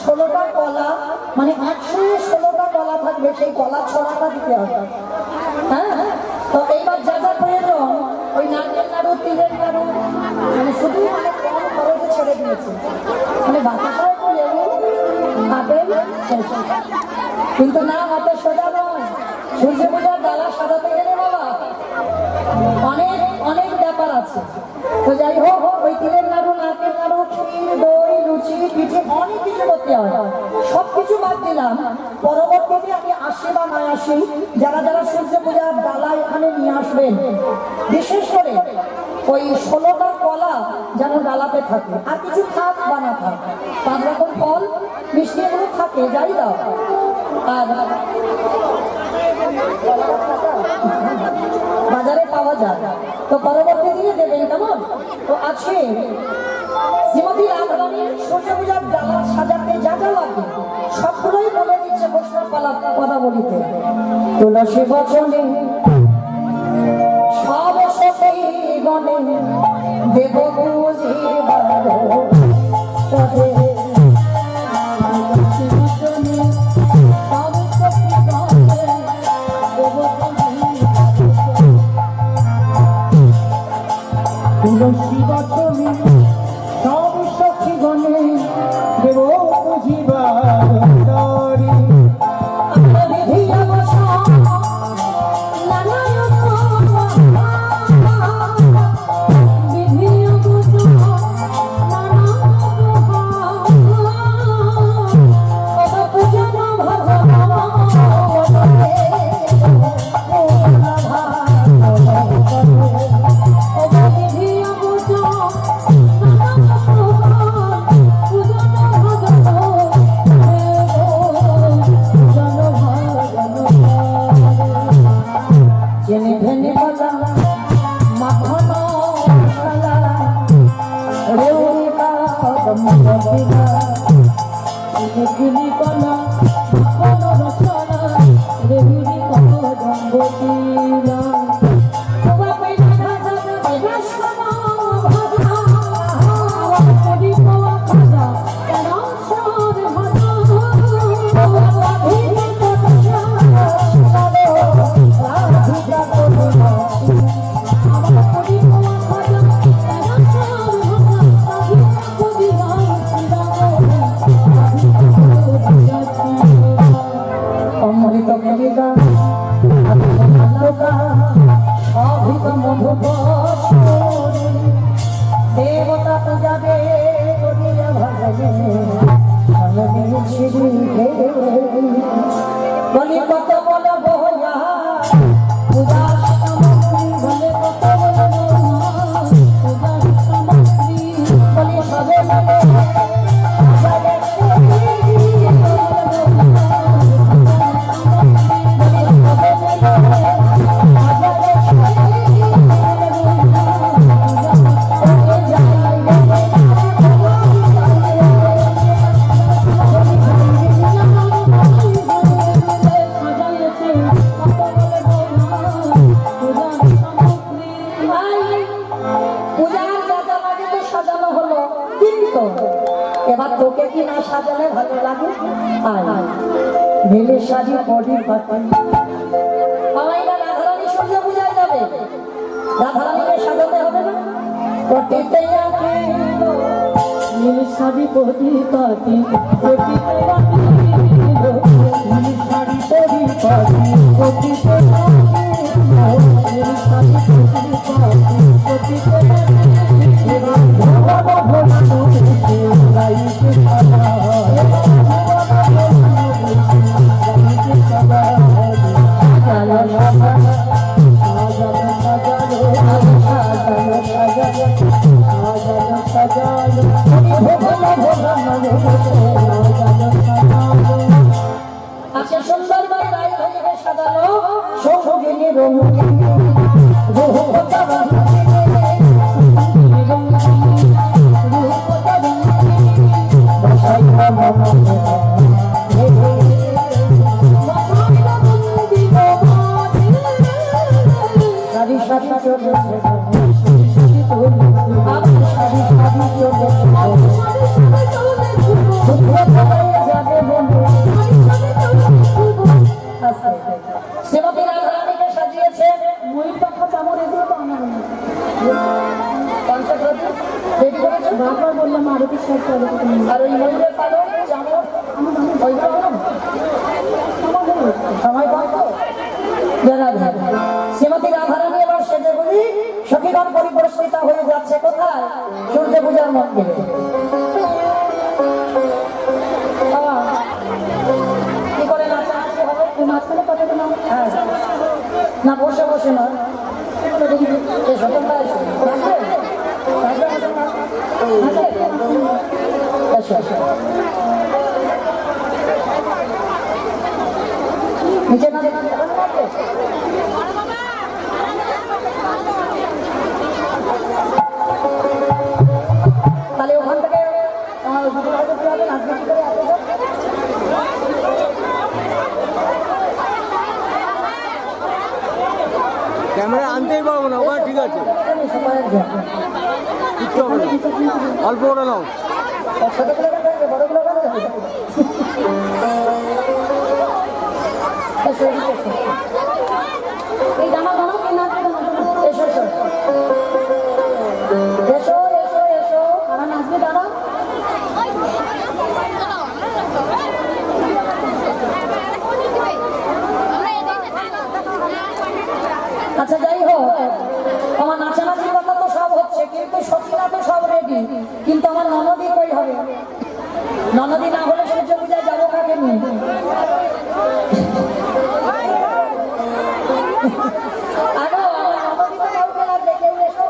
16টা কলা মানে 116টা কলা থাকবে সেই কলা ছড়াটা দিতে হবে হ্যাঁ তো এইবার যা যা প্রয়োজন ওই নারকেল নাড়ু তিলের নাড়ু মানে শুধু মানে কম খরচে ছেড়ে দিয়েছে মানে বাতাসা একটু লেবু আপেল শেষ। কিন্তু না অত সোজা নয় সূর্য পূজার ডালা সাজাতে গেলে বাবা অনেক অনেক ব্যাপার আছে তো যাই হোক ওই তিলের নাড়ু নারকেল নাড়ু ক্ষীর দই লুচি পিঠে অনেক কিছু করতে হয় সব কিছু বাদ দিলাম পরবর্তীতে আমি আসি বা না আসি যারা যারা সূর্য পূজার ডালা এখানে নিয়ে আসবেন বিশেষ করে ওই 16টা কলা যেন ডালাতে থাকে আর কিছু থাক বা না থাক 5 রকম ফল মিষ্টি এগুলো থাকে যাই দাও আর বাজারে পাওয়া যায় তো পরবর্তী দিনে দেবেন কেমন তো আছে শ্রীমতী রাধারানীর সূর্য পূজার ডালা সাজাতে যা যা লাগে সবগুলোই বলে দিচ্ছে বৈষ্ণব পদাবলিতে তুলসী বচনে সব সখী গণে দেব বুঝিবার পদে তুলসী বচনে সব সখী গণে দেব বুঝিবার তরে Thank you. বলি কত বলো বইয়া পূজার সামগ্রী বলে কত বলো পূজার সামগ্রী বলি সবে মিলে এবার তোকে কি না সাজালে ভালো লাগে নীলের শাড়ি বডি পাতি বাবাইরা রাধারানী সূর্য পূজায় যাবে রাধারানীকে সাজাতে হবে না কোটিতে নীল শাড়ি পরি পাতি কোটিতে নীল শাড়ি পরি পাতি কোটিতে নীল শাড়ি পরি পাতি কোটিতে এবার ভোলা ভোলা নদীতে লাইতে সাদা আচ্ছা সুন্দর করে রায় ভাইকে সাজালো সৌগিনী রঙিনী রূপতা সারি সারি চলেছে আমার সারি সারি চলেছে শ্রীমতী রাধারানীকে সাজিয়েছে ময়ূর পাখা চামড় এগুলো তো আমার রেডি করেছে বারবার বললাম আরতি শেষ করে আর ওই ময়ূরের পালক চামড় ওইগুলো হলো না? সময় কম তো শ্রীমতী রাধারানী এবার সেজে বুঝি সখীগণ পরিপুরস্কৃতা হয়ে যাচ্ছে কোথায় সূর্য পূজার মন্দিরে কি করে নাচানাচি হবে মাঝখানে কথাটা নাম হ্যাঁ না বসে বসে না এসো তোমরা এসো নিচে না তাহলে ওখান থেকে নাচবে কি করে ক্যামেরা আনতেই পারবো না ওখানে ঠিক আছে কিচ্ছু হবে না। অল্প করে নাও ছোট গুলো বড় গুলো এই দানা দানা কে নাচবে এসো এসো এসো এসো এসো কারা নাচবে দাঁড়া আচ্ছা যাই হোক আমার নাচানাচির কথা তো সব হচ্ছে কিন্তু সত্যিটা তো সব রেডি কিন্তু আমার ননদি কই হবে ননদি না হলে সূর্য পূজায় যাবো কাকে নিয়ে আরো আমার ননদি তো কাউকে লাগবে কেউ এসো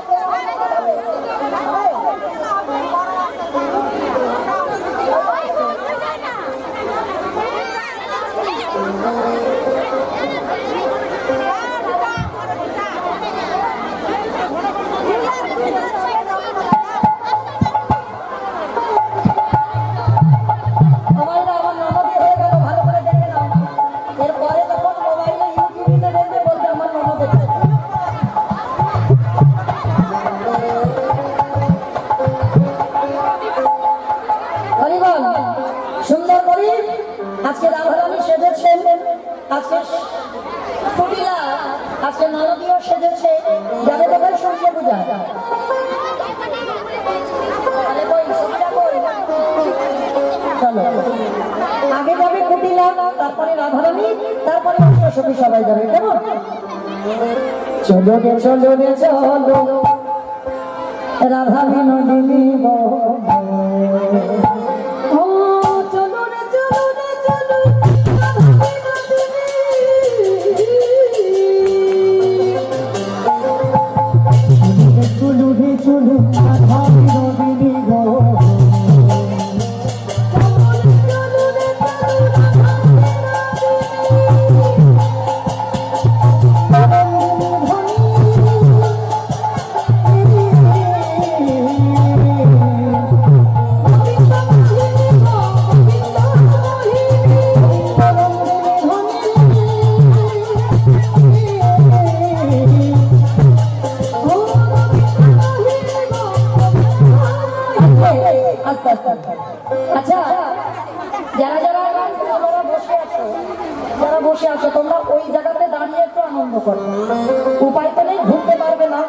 সুন্দর করে আজকে রাধারানী সেজেছেন আজকে কুটিলা আজকে ননদীও সেজেছে যাবে কোথায় সূর্য পূজা চলো আগে যাবে কুটিলা তারপরে রাধারানী তারপরে অষ্টসখী সবাই যাবে কেমন চলো রে চলো রে চলো রাধা বিনোদিনী আচ্ছা, যারা যারা তোমরা বসে আছো তোমরা ওই জায়গাতে দাঁড়িয়ে একটু আনন্দ করো। উপায় তো নেই, ঘুরতে পারবে না,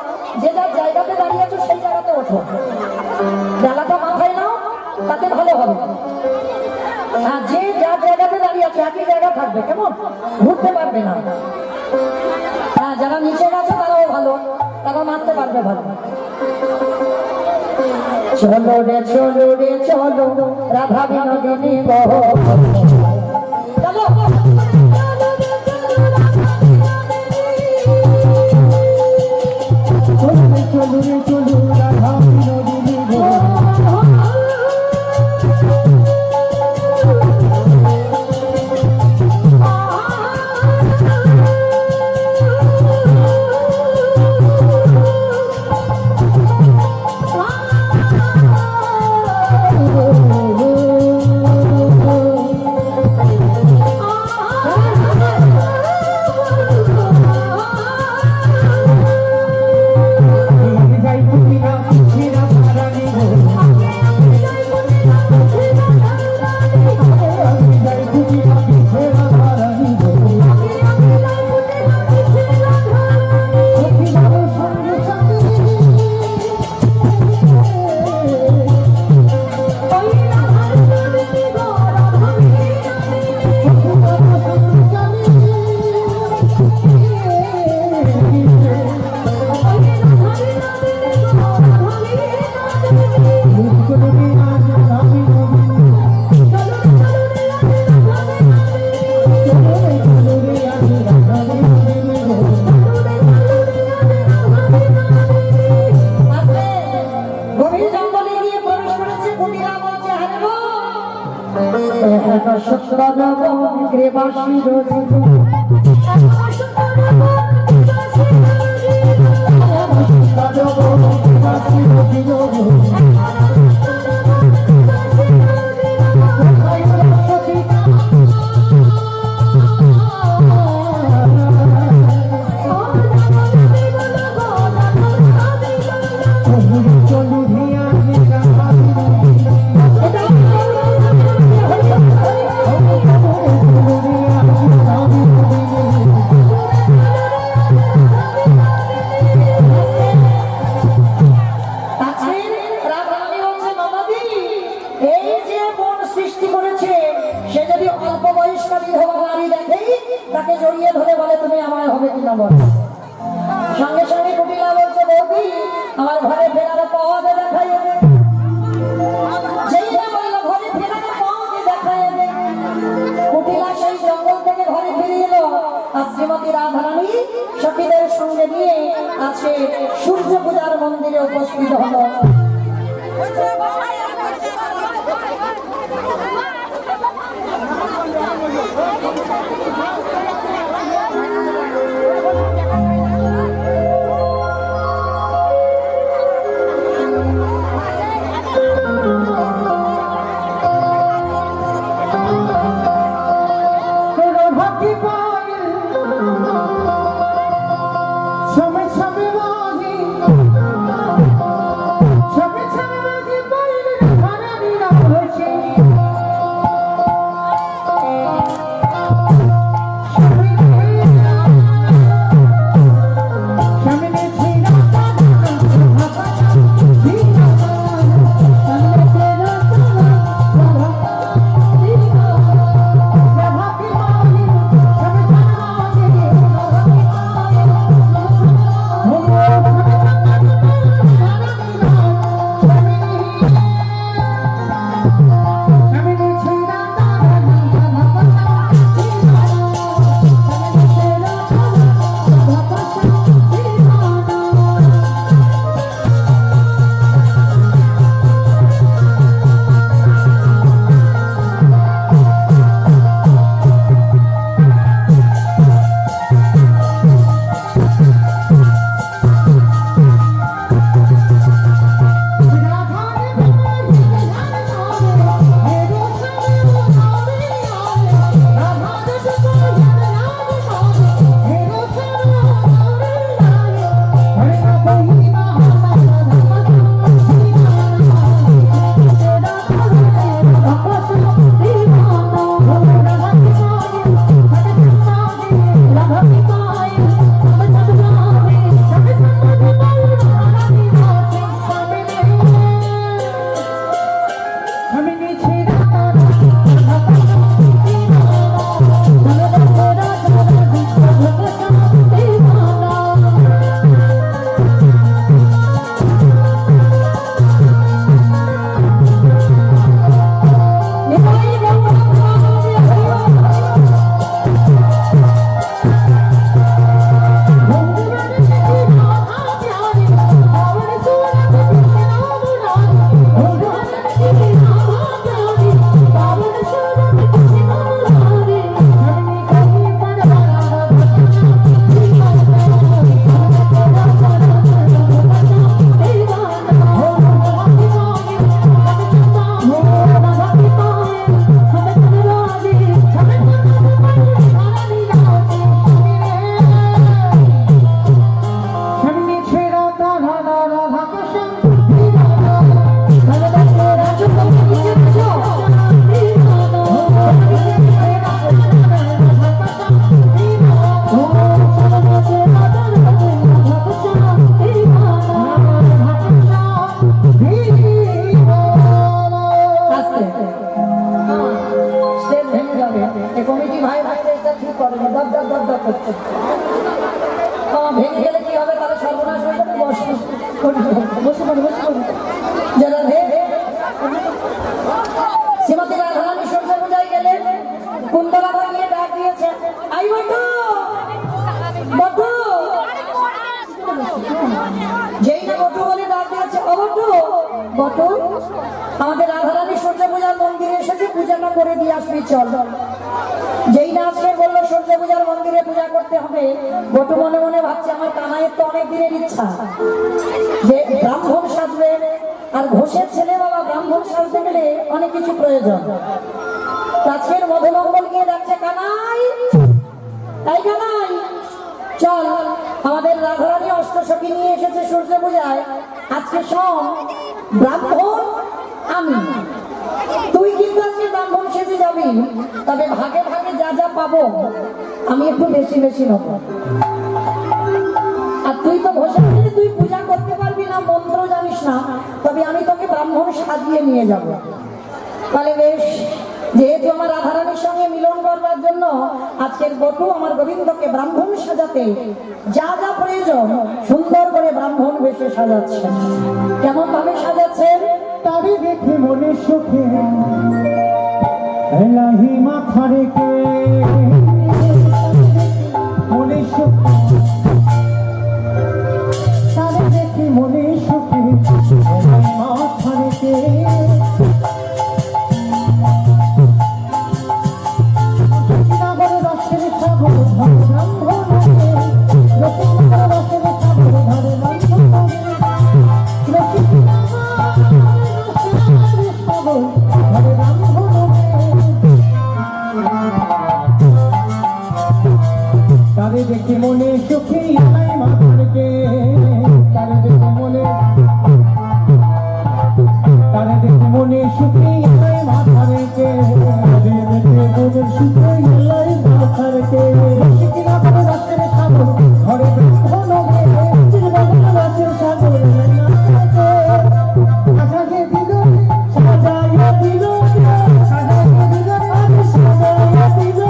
যে যার জায়গাতে দাঁড়িয়ে আছো সেই জায়গাতে ওঠো, ডালাটা মাথায় নাও, তাতে ভালো হবে। আর যে যার জায়গাতে দাঁড়িয়ে আছে একই জায়গা থাকবে, কেমন? ঘুরতে পারবে না। হ্যাঁ, যারা নিচে গেছে তারাও ভালো, তারা নাচতে পারবে ভালো। চলো রে চলো রে চলো, রাধা বিনোদিনী বহ। চলো চলু রে চলু রাধা বিনোদিনী তাকে জড়িয়ে ধরে বলে তুমি আমার হবে কিনা বল। সঙ্গে সঙ্গে কুটিলা বলছে বৌদি আমার ঘরে ফেরার পথে দেখাই দেবে। যেই না বললো ঘরে ফেরার পথে দেখাই দেবে, কুটিলা সেই জঙ্গল থেকে ঘরে ফিরে এলো। আর শ্রীমতী রাধারানী সখীদের সঙ্গে নিয়ে আছে সূর্য পূজার মন্দিরে উপস্থিত হলো। Shame, shame, আমি নিচে ভেঙে গেলে কি হবে? তাহলে সর্বনাশ হয়ে যাবে। বসে পড়ো যারা শ্রীমতী রাধারানী সূর্য পূজায় গেলেন, কুন্দলাবা নিয়ে ডাক দিয়েছেন, আই বটু বটু। যেই না বটু বলে ডাক দিয়েছে, ও বটু বটু, আমাদের রাধারানী সূর্য পূজার মন্দিরে এসেছে, পূজাটা করে দিয়ে আসবি চল। যেই না আসলে বললো সূর্য পূজার মন্দিরে পূজা করতে হবে, বটু মনে মনে ভাবছে আমার কানাইয়ের তো অনেক দিনের ইচ্ছা যে ব্রাহ্মণ সাজবে, আর ঘোষের ছেলে বাবা ব্রাহ্মণ সাজতে গেলে অনেক কিছু প্রয়োজন। আজকের মধুমঙ্গল গিয়ে ডাকছে, কানাই তাই কানাই চল, আমাদের রাধারানী অষ্টসখী নিয়ে এসেছে সূর্য পূজায়, আজকে সব ব্রাহ্মণ আমি, তুই কিন্তু আজকে ব্রাহ্মণ সেজে যাবি, তবে ভাগে ভাগে যা যা পাবো আমি একটু বেশি বেশি নেব। আর তুই তো ঘোষের ছেলে, তুই পূজা করতে পারবি না, মন্ত্র জানিস না, তবে আমি তোকে ব্রাহ্মণ সাজিয়ে নিয়ে যাব। তাহলে বেশ, যেহেতু আমার রাধারানীর সঙ্গে মিলন করবার জন্য আজকের বটু আমার গোবিন্দকে ব্রাহ্মণ সাজাতে যা যা প্রয়োজন সুন্দর করে ব্রাহ্মণ বেশে সাজাচ্ছেন। কেমন ভাবে সাজাচ্ছেন? তারে দেখে মনে সুখে এলাহি মাথা রেখে মনে সুখে, তারে দেখে মনে সুখে এলাহি মাথা রেখে রসের সাগর ধরে ব্রাহ্মণ রসের সাগর ধরে ব্রাহ্মণ তারে দেখে মনে সুখী নাই মাথারকে, তারে দেখে মনে সুখী নাই মাথারকে, তারে দেখে মনে সুখী নাই মাথারকে। কিনা করে রাতের সাগর ঘরে ব্রাহ্মণ রাতের সাগর সাজাইয়া দিল, সাজাইয়া দিল, সাজাইয়া দিল, সাজাইয়া দিল,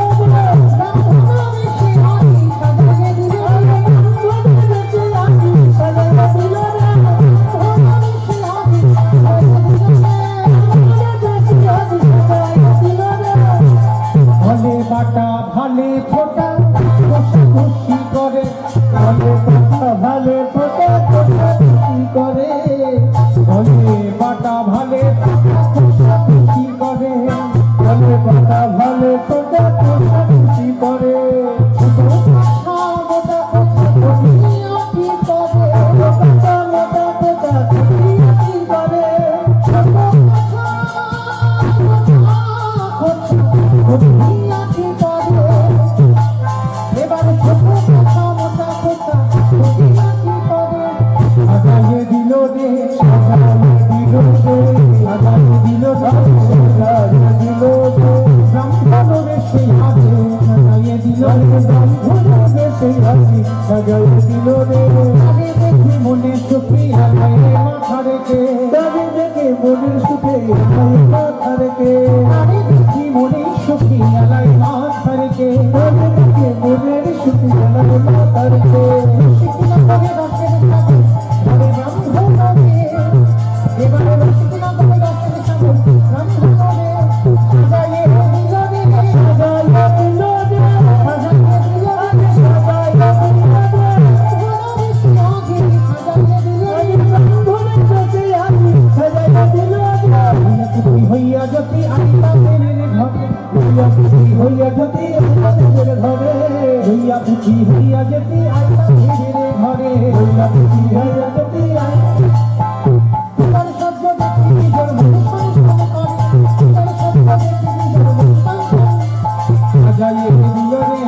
ভালে বাটা ভালে ফোটা খুশি করে, ভালে বাটা ভালে ফোটা খুশি করে, ভালে বাটা ভালে খুশি করে, ভালে বাটা ভালে ফোটা খুশি করে। সাজাইয়ে দিল রে, সাজাইয়ে দিল রে, সাজাইয়ে দিল রে, সাজাইয়ে দিল রে, ব্রাহ্মণ বেশে আছে, সাজাইয়ে দিল রে, ব্রাহ্মণ বেশে আছে, সাজাইয়ে দিল রে। তারে দেখে মনে সুখী হয় মাথা রেখে, তারে দেখে মনের সুখে ধারেকে আমি দেখি মনের সুখী মেলায় মাছ ধারেকে আমি দেখি মনের সুখী মেলায় মাছ ধারেকে রসিকনগরে রসের সাগর ধরে ব্রাহ্মণে এবারে রসিকনগরে রসের সাগর ব্রাহ্মণে সাজাইয়ে দিল রে সাজাইয়ে দিল রে সাজাইয়ে দিল রে সাজাইয়ে দিল রে ভোরের সঙ্গে সাজাইয়ে দিল রে ব্রাহ্মণের কাছে আমি সাজাইয়ে দিল রে খুশি হইয়া যদি আইতা মেরে ঘরে হইয়া খুশি হইয়া যদি আইতা মেরে ঘরে হইয়া খুশি হইয়া যদি আইতা মেরে ঘরে হইয়া খুশি হইয়া যদি আইতা তার সহ্য দেখি নিজের মনে সংসার করে তার সহ্য দেখি নিজের মনে সংসার সাজাইয়ে দিল রে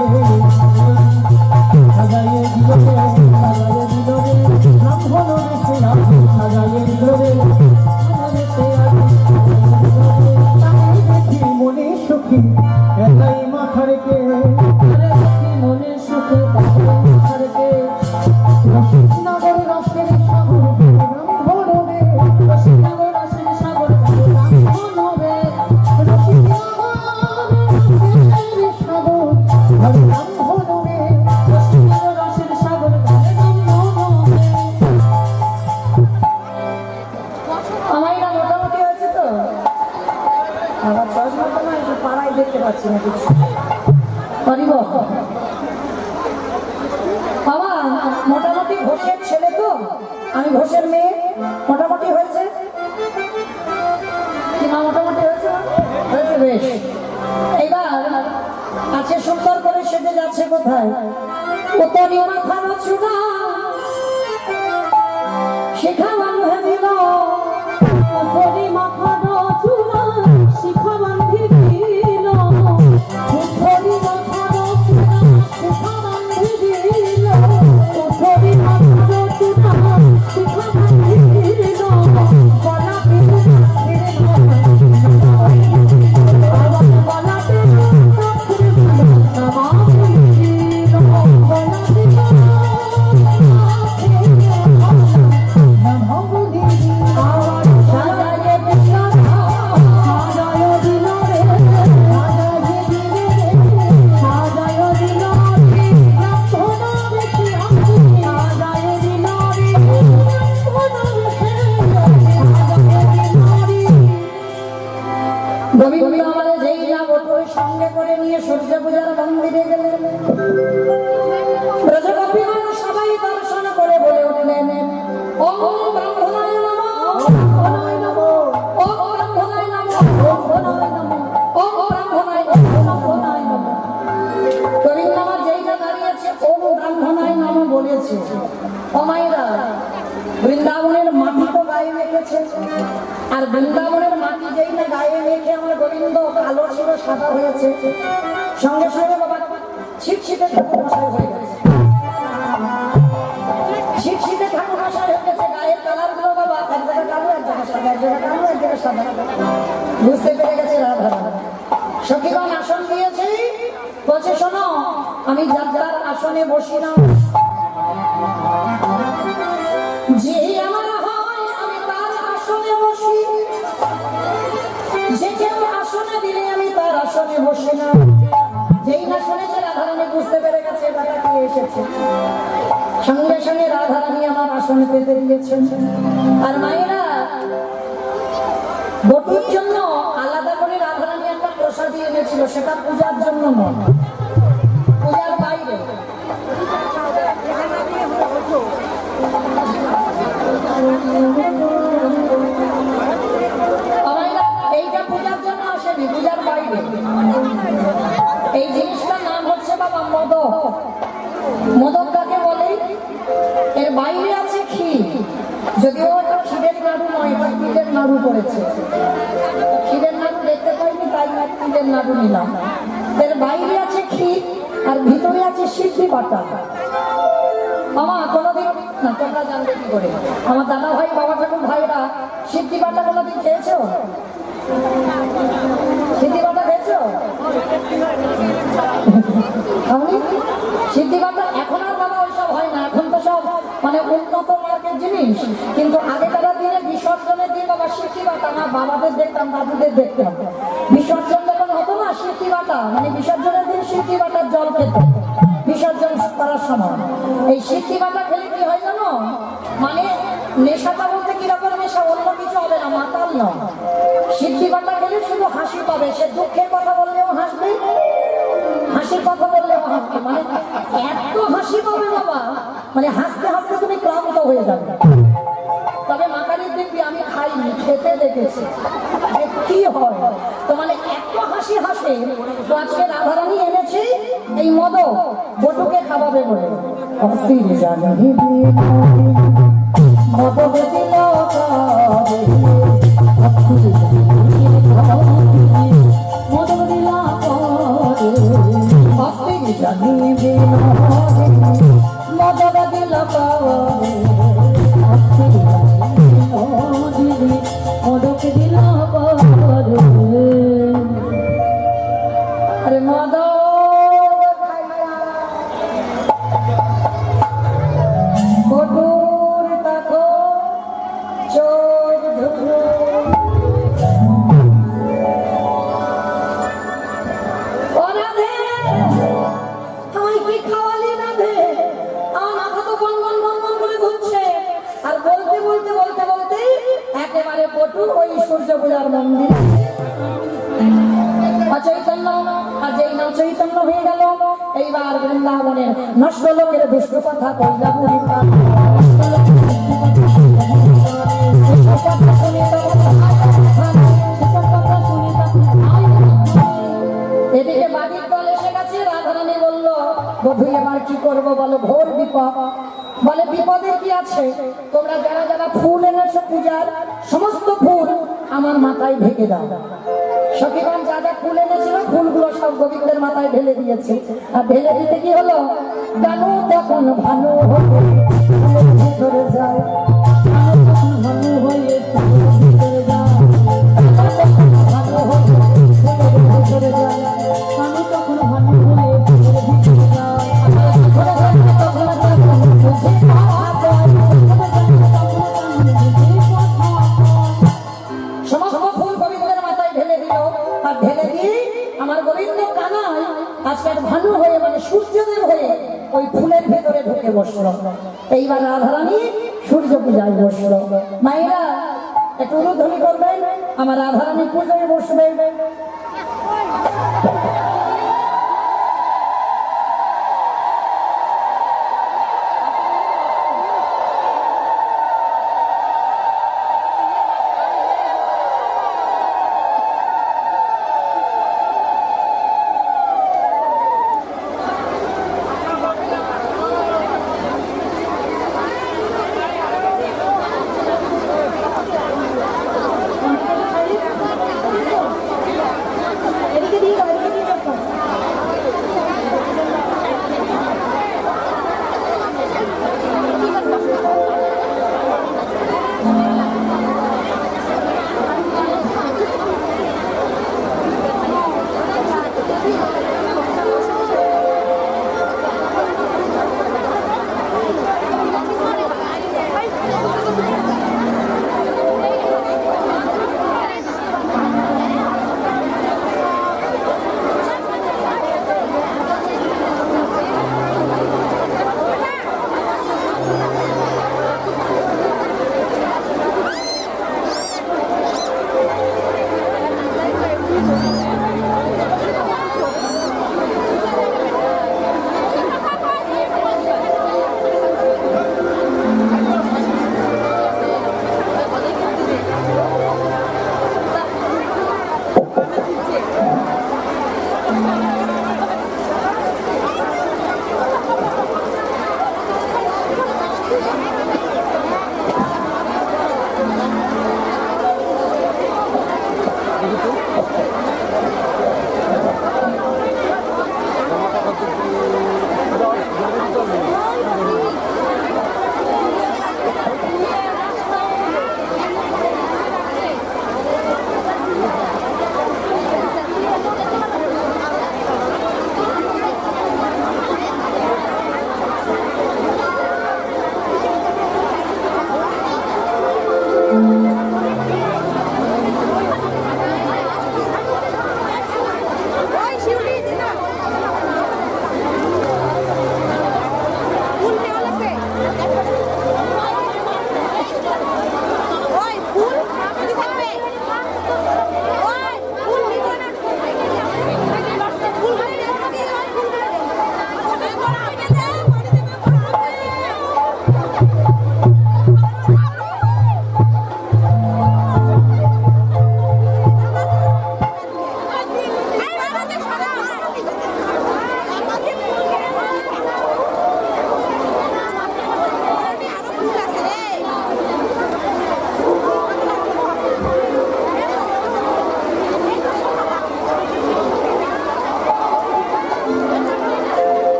সাজাইয়ে দিল রে সাজাইয়ে দিল রে ব্রাহ্মণ বেশে আমি সাজাইয়ে দিল রে মনে সুখী এটাই মাথা রেখে মনে সুখে মাথা রেখে রসিকনগর রসের সাগর ব্রাহ্মণে রসিকনগর রসের সাগর ব্রাহ্মণে রসিকনগর রসের সাগর ব্রাহ্মণে রসিকনগর রসের সাগর ব্রাহ্মণে। আমার এটা মোটামুটি হয়েছে তো আবার চশমা তো না একটু পাড়ায় দেখতে পাচ্ছি না কিছু পারিব বাবা মোটামুটি ঘোষের ছেলে তো আমি ঘোষের মেয়ে মোটামুটি হয়েছে কি মা মোটামুটি হয়েছে হয়েছে বেশ এইবার আছে সুন্দর করে সেজে যাচ্ছে কোথায় উত্তরী মাথার চূড়া শিখা বান্ধে দিল উপরি মাথার চূড়া শিখা বান্ধি দিল উপরি মাথার চূড়া শিখা বান্ধি দিল উপরি মাথার চূড়া শিখা বান্ধি দিল গলা পিঠে আমার গলা পিঠে সাজাইয়ে দিল সাজায় দিল রে সাজায় দিল রে ব্রাহ্মণ বেশি আমি সাজায় দিল রে ব্রাহ্মণ বেশি সাজায় দিল রে। গোবিন্দ আমাদের যেই না বটুর সঙ্গে করে নিয়ে সূর্য পূজার মন্দিরে গেলেন ব্রজগোপীগণ সবাই দর্শন করে বলে উঠলেন ওম ব্রাহ্মণায় নমঃ ব্রাহ্মণায় নমঃ ওম ব্রাহ্মণায় নমঃ ব্রাহ্মণায় নমঃ ওম ব্রাহ্মণায় নমঃ ব্রাহ্মণায় নমঃ। গোবিন্দ আমার যেই না দাঁড়িয়েছে ওম ব্রাহ্মণায় নমঃ বলেছে ও মায়েরা বৃন্দাবনের মাটি তো গায়ে মেখেছে আর বৃন্দাবনের মাটি যেই না গায়ে মেখে আমার গোবিন্দ কালো ছিল সাদা হয়েছে সঙ্গে সঙ্গে বাবা ছিটছিটে ঠাকুর মশাই হয়ে গেছে ছিটছিটে ঠাকুর মশাই হয়ে গেছে গায়ের কালার গুলো বাবা এক জায়গায় কালো এক জায়গায় সাদা এক জায়গায় কালো এক জায়গায় সাদা বুঝতে পেরে গেছে রাধা সখীগণ আসন দিয়েছে বলছে শোনো আমি যাত্রার আসনে বসি না যে আমার হয় আমি তার আসনে বসি যে কেউ আসনে দিলে আমি তার আসনে বসি না যেই না শুনেছে রাধারানী বুঝতে পেরে গেছে বেটা কি এসেছে সঙ্গে সঙ্গে রাধারানী আমার আসনে পেতে দিয়েছেন আর মায়েরা বটুর জন্য আলাদা করে রাধারানী একটা প্রসাদী এনেছিল সেটা পূজার জন্য নয় পূজার বাইরে আমারা এইটা পূজার জন্য আসেনি পূজার বাইরে এই জিনিসটার নাম হচ্ছে বাবা মোদক মোদক কাকে বলে এর বাইরে আছে ক্ষীর যদিও এটা ক্ষীরের নাড়ু নয় এটা তিলের নাড়ু করেছে ক্ষীরের নাড়ু দেখতে পাইনি তাই তিলের নাড়ু নিলাম এর বাইরে আছে ক্ষীর আর ভিতরে আছে সিদ্ধি বাটা মামা কোনোদিন না তোমরা জানবে কি করে আমার দাদা ভাই বাবা ঠাকুর ভাইরা সিদ্ধি বাটা কোনোদিন খেয়েছো সিদ্ধি বাটা খেয়েছো আমি সিদ্ধি বাটা এখন আর বাবা ওইসব হয় না এখন তো সব মানে উন্নত মার্কের জিনিস কিন্তু আগেকার দিনে বিসর্জনের দিন বাবা সিদ্ধি বাটা আমার বাবাদের দেখতাম, দাদুদের দেখতাম, বিসর্জন যখন হতো না সিদ্ধি বাটা, মানে বিসর্জনের দিন সিদ্ধি বাটার জল খেত বিসর্জন করার সময়। এই সিদ্ধি বাটা খেলে কি হয় জানো, মানে নেশাটা বলতে কিরকম নেশা, অন্য কিছু হবে না, মাতাল নয়। সিদ্ধি বাটা খেলে শুধু হাসি পাবে, সে দুঃখের কথা বললেও হাসবে, হাসির কথা বললেও হাসবে, মানে এত হাসি পাবে বাবা, মানে হাসতে হাসতে তুমি ক্লান্ত হয়ে যাবে। তবে মাকারির দেখবি আমি খাইনি, খেতে দেখেছি যে কি হয়, তো মানে এত হাসি হাসে। তো আজকে রাধারানী এনেছে এই মদক বটুকে খাওয়াবে বলে। অস্থির জানি মদক দিল মদক দিলা অস্থির জানি মদক দিল মদক দিলা আরে মদক বটুর তাকো চোখ ঢুকলো, ও রাধে আমায় কি খাওয়ালি রাধে, আমার মাথা তো গনগন গনগন করে ঘুরছে। আর বলতে বলতে বলতে বলতে একেবারে বটু ওই সূর্য পূজার মন্দির অচৈতন্য, আর যেই না চৈতন্য হয়ে গেল, এইবার বৃন্দাবনের নষ্ট লোকের দুষ্ট কথা কইলা বুড়ি এদিকে বাড়ির দল এসে গেছে। রাধারানী বলল, বধূ এবার কি করবো বলো, ঘোর বিপদ। বলে বিপদের কি আছে, তোমরা যারা যারা ফুল এনেছো পূজার, সমস্ত ফুল আমার মাথায় ঢেকে দাও। সখীগণ যা যা ফুল এনেছিল ফুলগুলো সব গোবিন্দের মাথায় ঢেলে দিয়েছে। আর ঢেলে দিতে কি হলো, জানো তখন ভালো হয়ে ভিতরে যায়, ভালো হয়ে ভিতরে যা, ভালো হয়ে ভিতরে যায়, আমি তখন ভালো হয়ে ভিতরে যা, সমস্ত ফুল গোবিন্দের মাথায় ঢেলে দিল। আর ঢেলে দিয়ে আমার গোবিন্দ কানাই আজকের ভানু হয়ে, মানে সূর্যদেব হয়ে ওই ফুলের ভেতরে ঢুকে বসলো। এইবার রাধারানী সূর্য পূজায় বসলো। মায়েরা একটু উলুধ্বনি করবেন, আমার রাধারানী পূজায় বসবে।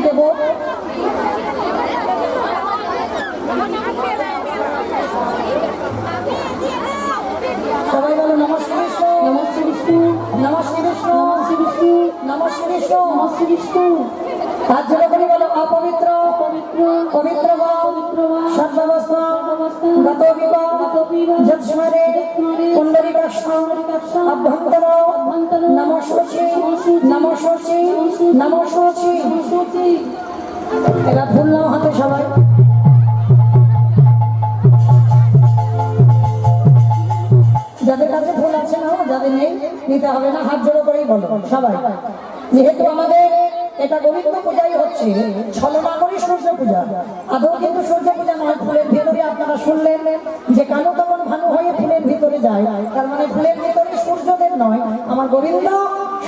দেব সবাই বলো নমস্কার বিষ্ণু, নমস্তে বিষ্ণু, নমস্কার বিষ্ণু, নমস্তে বিষ্ণু, নমস্কার বিষ্ণু। নমস্তে বিষ্ণু, হাত জোড়া করে বলো অপবিত্র পবিত্র, পবিত্র বা পবিত্র বা সর্বাবস্থা সর্বাবস্থা গত বিবা গত বিবাহ যৎস্মরে কুণ্ডলী কৃষ্ণ অভ্যন্তর নমস্বচি নমস্বচি নমস্বচি। সত্যি এবার ফুল নাও হাতে সবাই। যাদের কাছে ফুল আছে না, যাদের নেই নিতে হবে না, হাত জোড়ো করেই বলো সবাই। যেহেতু আমাদের এটা গোবিন্দ পূজাই হচ্ছে, ছলনা করি সূর্য পূজা, আদৌ কিন্তু সূর্য পূজা নয়। ফুলের ভিতরে আপনারা শুনলেন যে কালো তখন ভানু হয়ে ফুলের ভিতরে যায়, তার মানে ফুলের ভিতরে সূর্যদেব নয়, আমার গোবিন্দ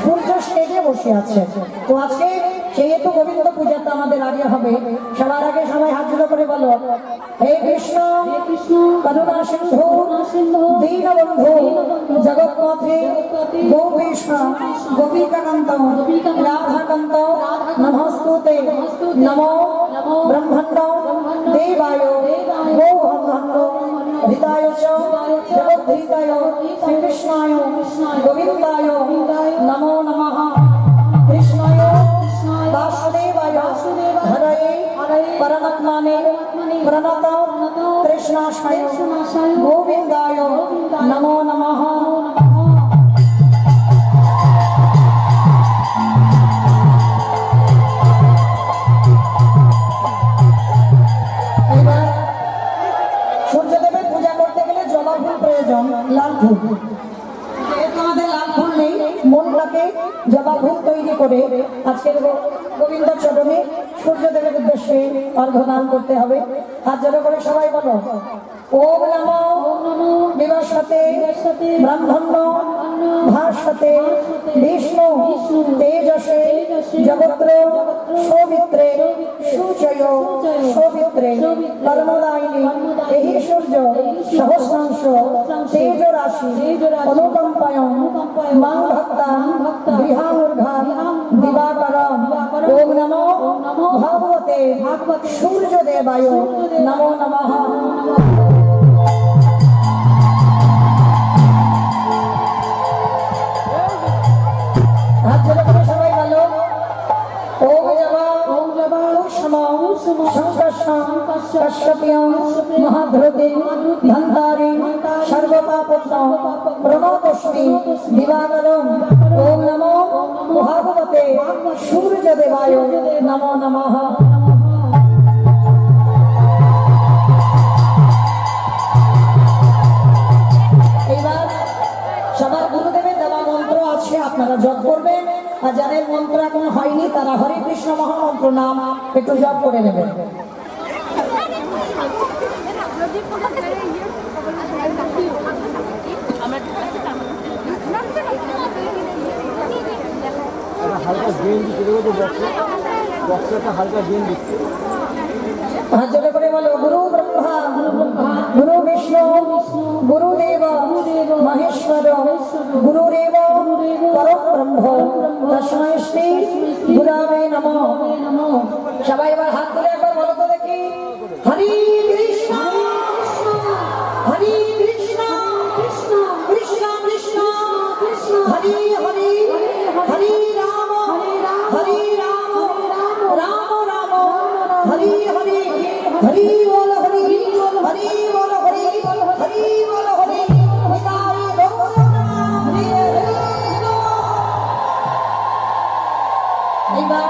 সূর্য স্টেজে বসে আছে। তো আজকে সেহেতু গোবিন্দ পূজাটা আমাদের আগে হবে। সবার আগে সবাই হাত জোড়ো করে বলো হে কৃষ্ণ হে কৃষ্ণ, করুণা সিন্ধু সিন্ধু, দীনবন্ধু জগৎপথে গোপীশ গোপীকান্ত রাধাকান্ত নমস্তুতে নমো ব্রহ্মাণ্ড দেবায় গৌহন্দ হৃদায় চ জগদ্ধিতায় শ্রীকৃষ্ণায় গোবিন্দায় নমো নমঃ। কৃষ্ণায় বাসুদেবায় হরয়ে পরমাত্মনে প্রণত কৃষ্ণাশয় গোবিন্দায় নমো নমঃ। এবার সূর্যদেবের পূজা করতে গেলে জবা ফুল প্রয়োজন, লাল ফুল। যেহেতু আমাদের লাল ফুল নেই, মনটাকে জবা ফুল তৈরি করে আজকের গোবিন্দ চরণে সূর্যদেবের উদ্দেশ্যে অর্ঘ্যদান করতে হবে। হাত জোড়ো করে সবাই বলো ওম নমো বিবস্বতে ব্রহ্মণ্য ভাস্বতে বিষ্ণু তেজসে জগত্র সৌমিত্রে সুচয় সৌমিত্রে কর্মদায়িনী। এই সূর্য সহস্রাংশ তেজ রাশি অনুকম্পায়ন মাং ভক্তান গৃহামূর্ধান দিবাকরম। ওম নমো ভগবতে সূর্যদেবায় নমো নমঃ। হাত জোড়া করে সবাই বলো ওম জবা ওম জবা কুসুম সংকর্ষণ কশ্যপিয়ং মহাধৃতি ধন্তারি সর্বপাপত্য প্রণতস্মি দিবাকরম। ওম নমো ভগবতে সূর্যদেবায় নমো নমঃ। এইবার সবার গুরুদেবের দেওয়া মন্ত্র আছে, আপনারা জপ করবেন। আর যাদের মন্ত্র এখন হয়নি তারা হরে কৃষ্ণ মহামন্ত্র নাম একটু জপ করে নেবেন। হালকা গেম দিচ্ছে, দেখো তো বক্সে একটা হালকা গেম দিচ্ছে। হাত জোড়ে করে বলো গুরু ব্রহ্মা গুরু বিষ্ণু গুরুদেব মহেশ্বর গুরুরেব পরম ব্রহ্ম তস্মৈ শ্রী গুরবে নমঃ। সবাই এবার হাত তুলে একবার বলো তো দেখি হরি কৃষ্ণ হরি কৃষ্ণ কৃষ্ণ কৃষ্ণ হরি হরি হরি রাম হরি রাম রাম রাম হরি হরি হরি বল হরি হরি বল হরি হরি বল হরি নিতাই গৌর নাম হরি হরি। এইবার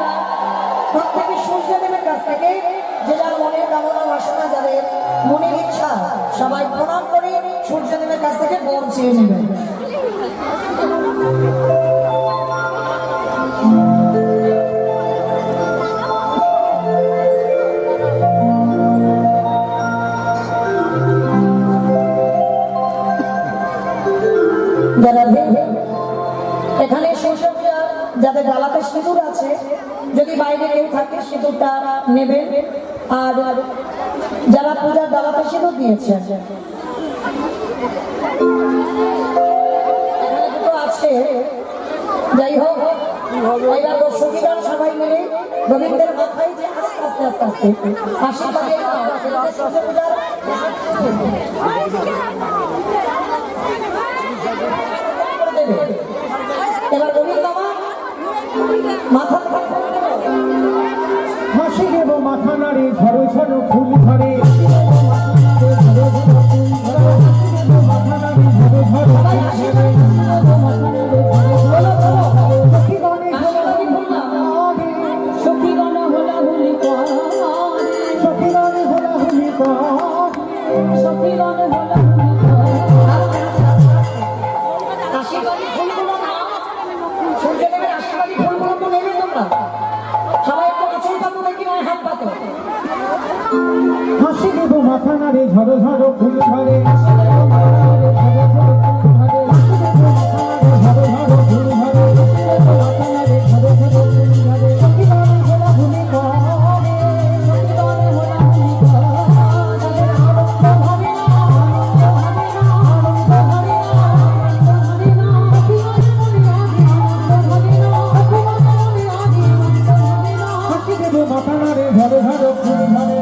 প্রত্যেকে সূর্যদেবের কাছ থেকে যে যার মনের কামনা বাসনা, যাদের মনের ইচ্ছা, সবাই প্রণাম করে সূর্যদেবের কাছ থেকে বর চেয়ে নেবেন। যারা এখানে সূর্য পূজা যাদের ডালাতে সিঁদুর আছে, যদি বাইরে কেউ থাকে সিঁদুরটা নেবেন। আর যারা পূজার ডালাতে সিঁদুর দিয়েছে, এখানে দুটো আছে, যাই হোক এবার দর্শকী গান সবাই মিলে গোবিন্দের মাথায় যে আস্তে আস্তে আস্তে আস্তে আশীর্বাদে পূজার এবার গোবিন্দ আমার মাথা হাসি দেব মাথা নাড়ে ঝড়ো ঝড়ো ফুল ধরে মাথা নাড়ে ঝড়ো ঝড়ো সখীগণে সখীগণ হোলাহুলি করে সখীগণে হোলাহুলি করে সখীগণ হোলাহুলি করে আশীর্বাদী ফুলগুলো না সূর্যদেবের আশীর্বাদী ফুলগুলো তো নেবে তোমরা সবাই একটু আঁচল পাতো নাকি নয় হাত পাতো হাসি দেব মাথা নাড়ে ঝড়ো ঝড়ো ফুল ধরে হাসি দেব মাথা নাড়ে ঝড়ো ঝড়ো ফুল ধরে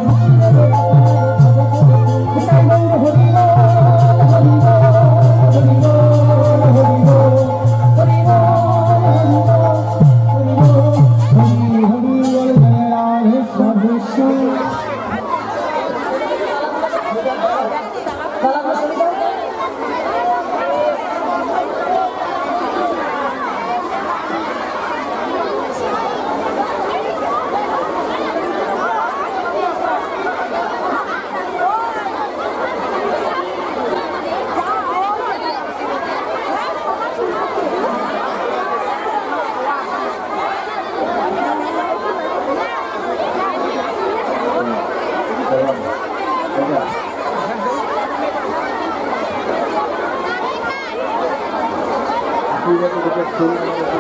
ফুল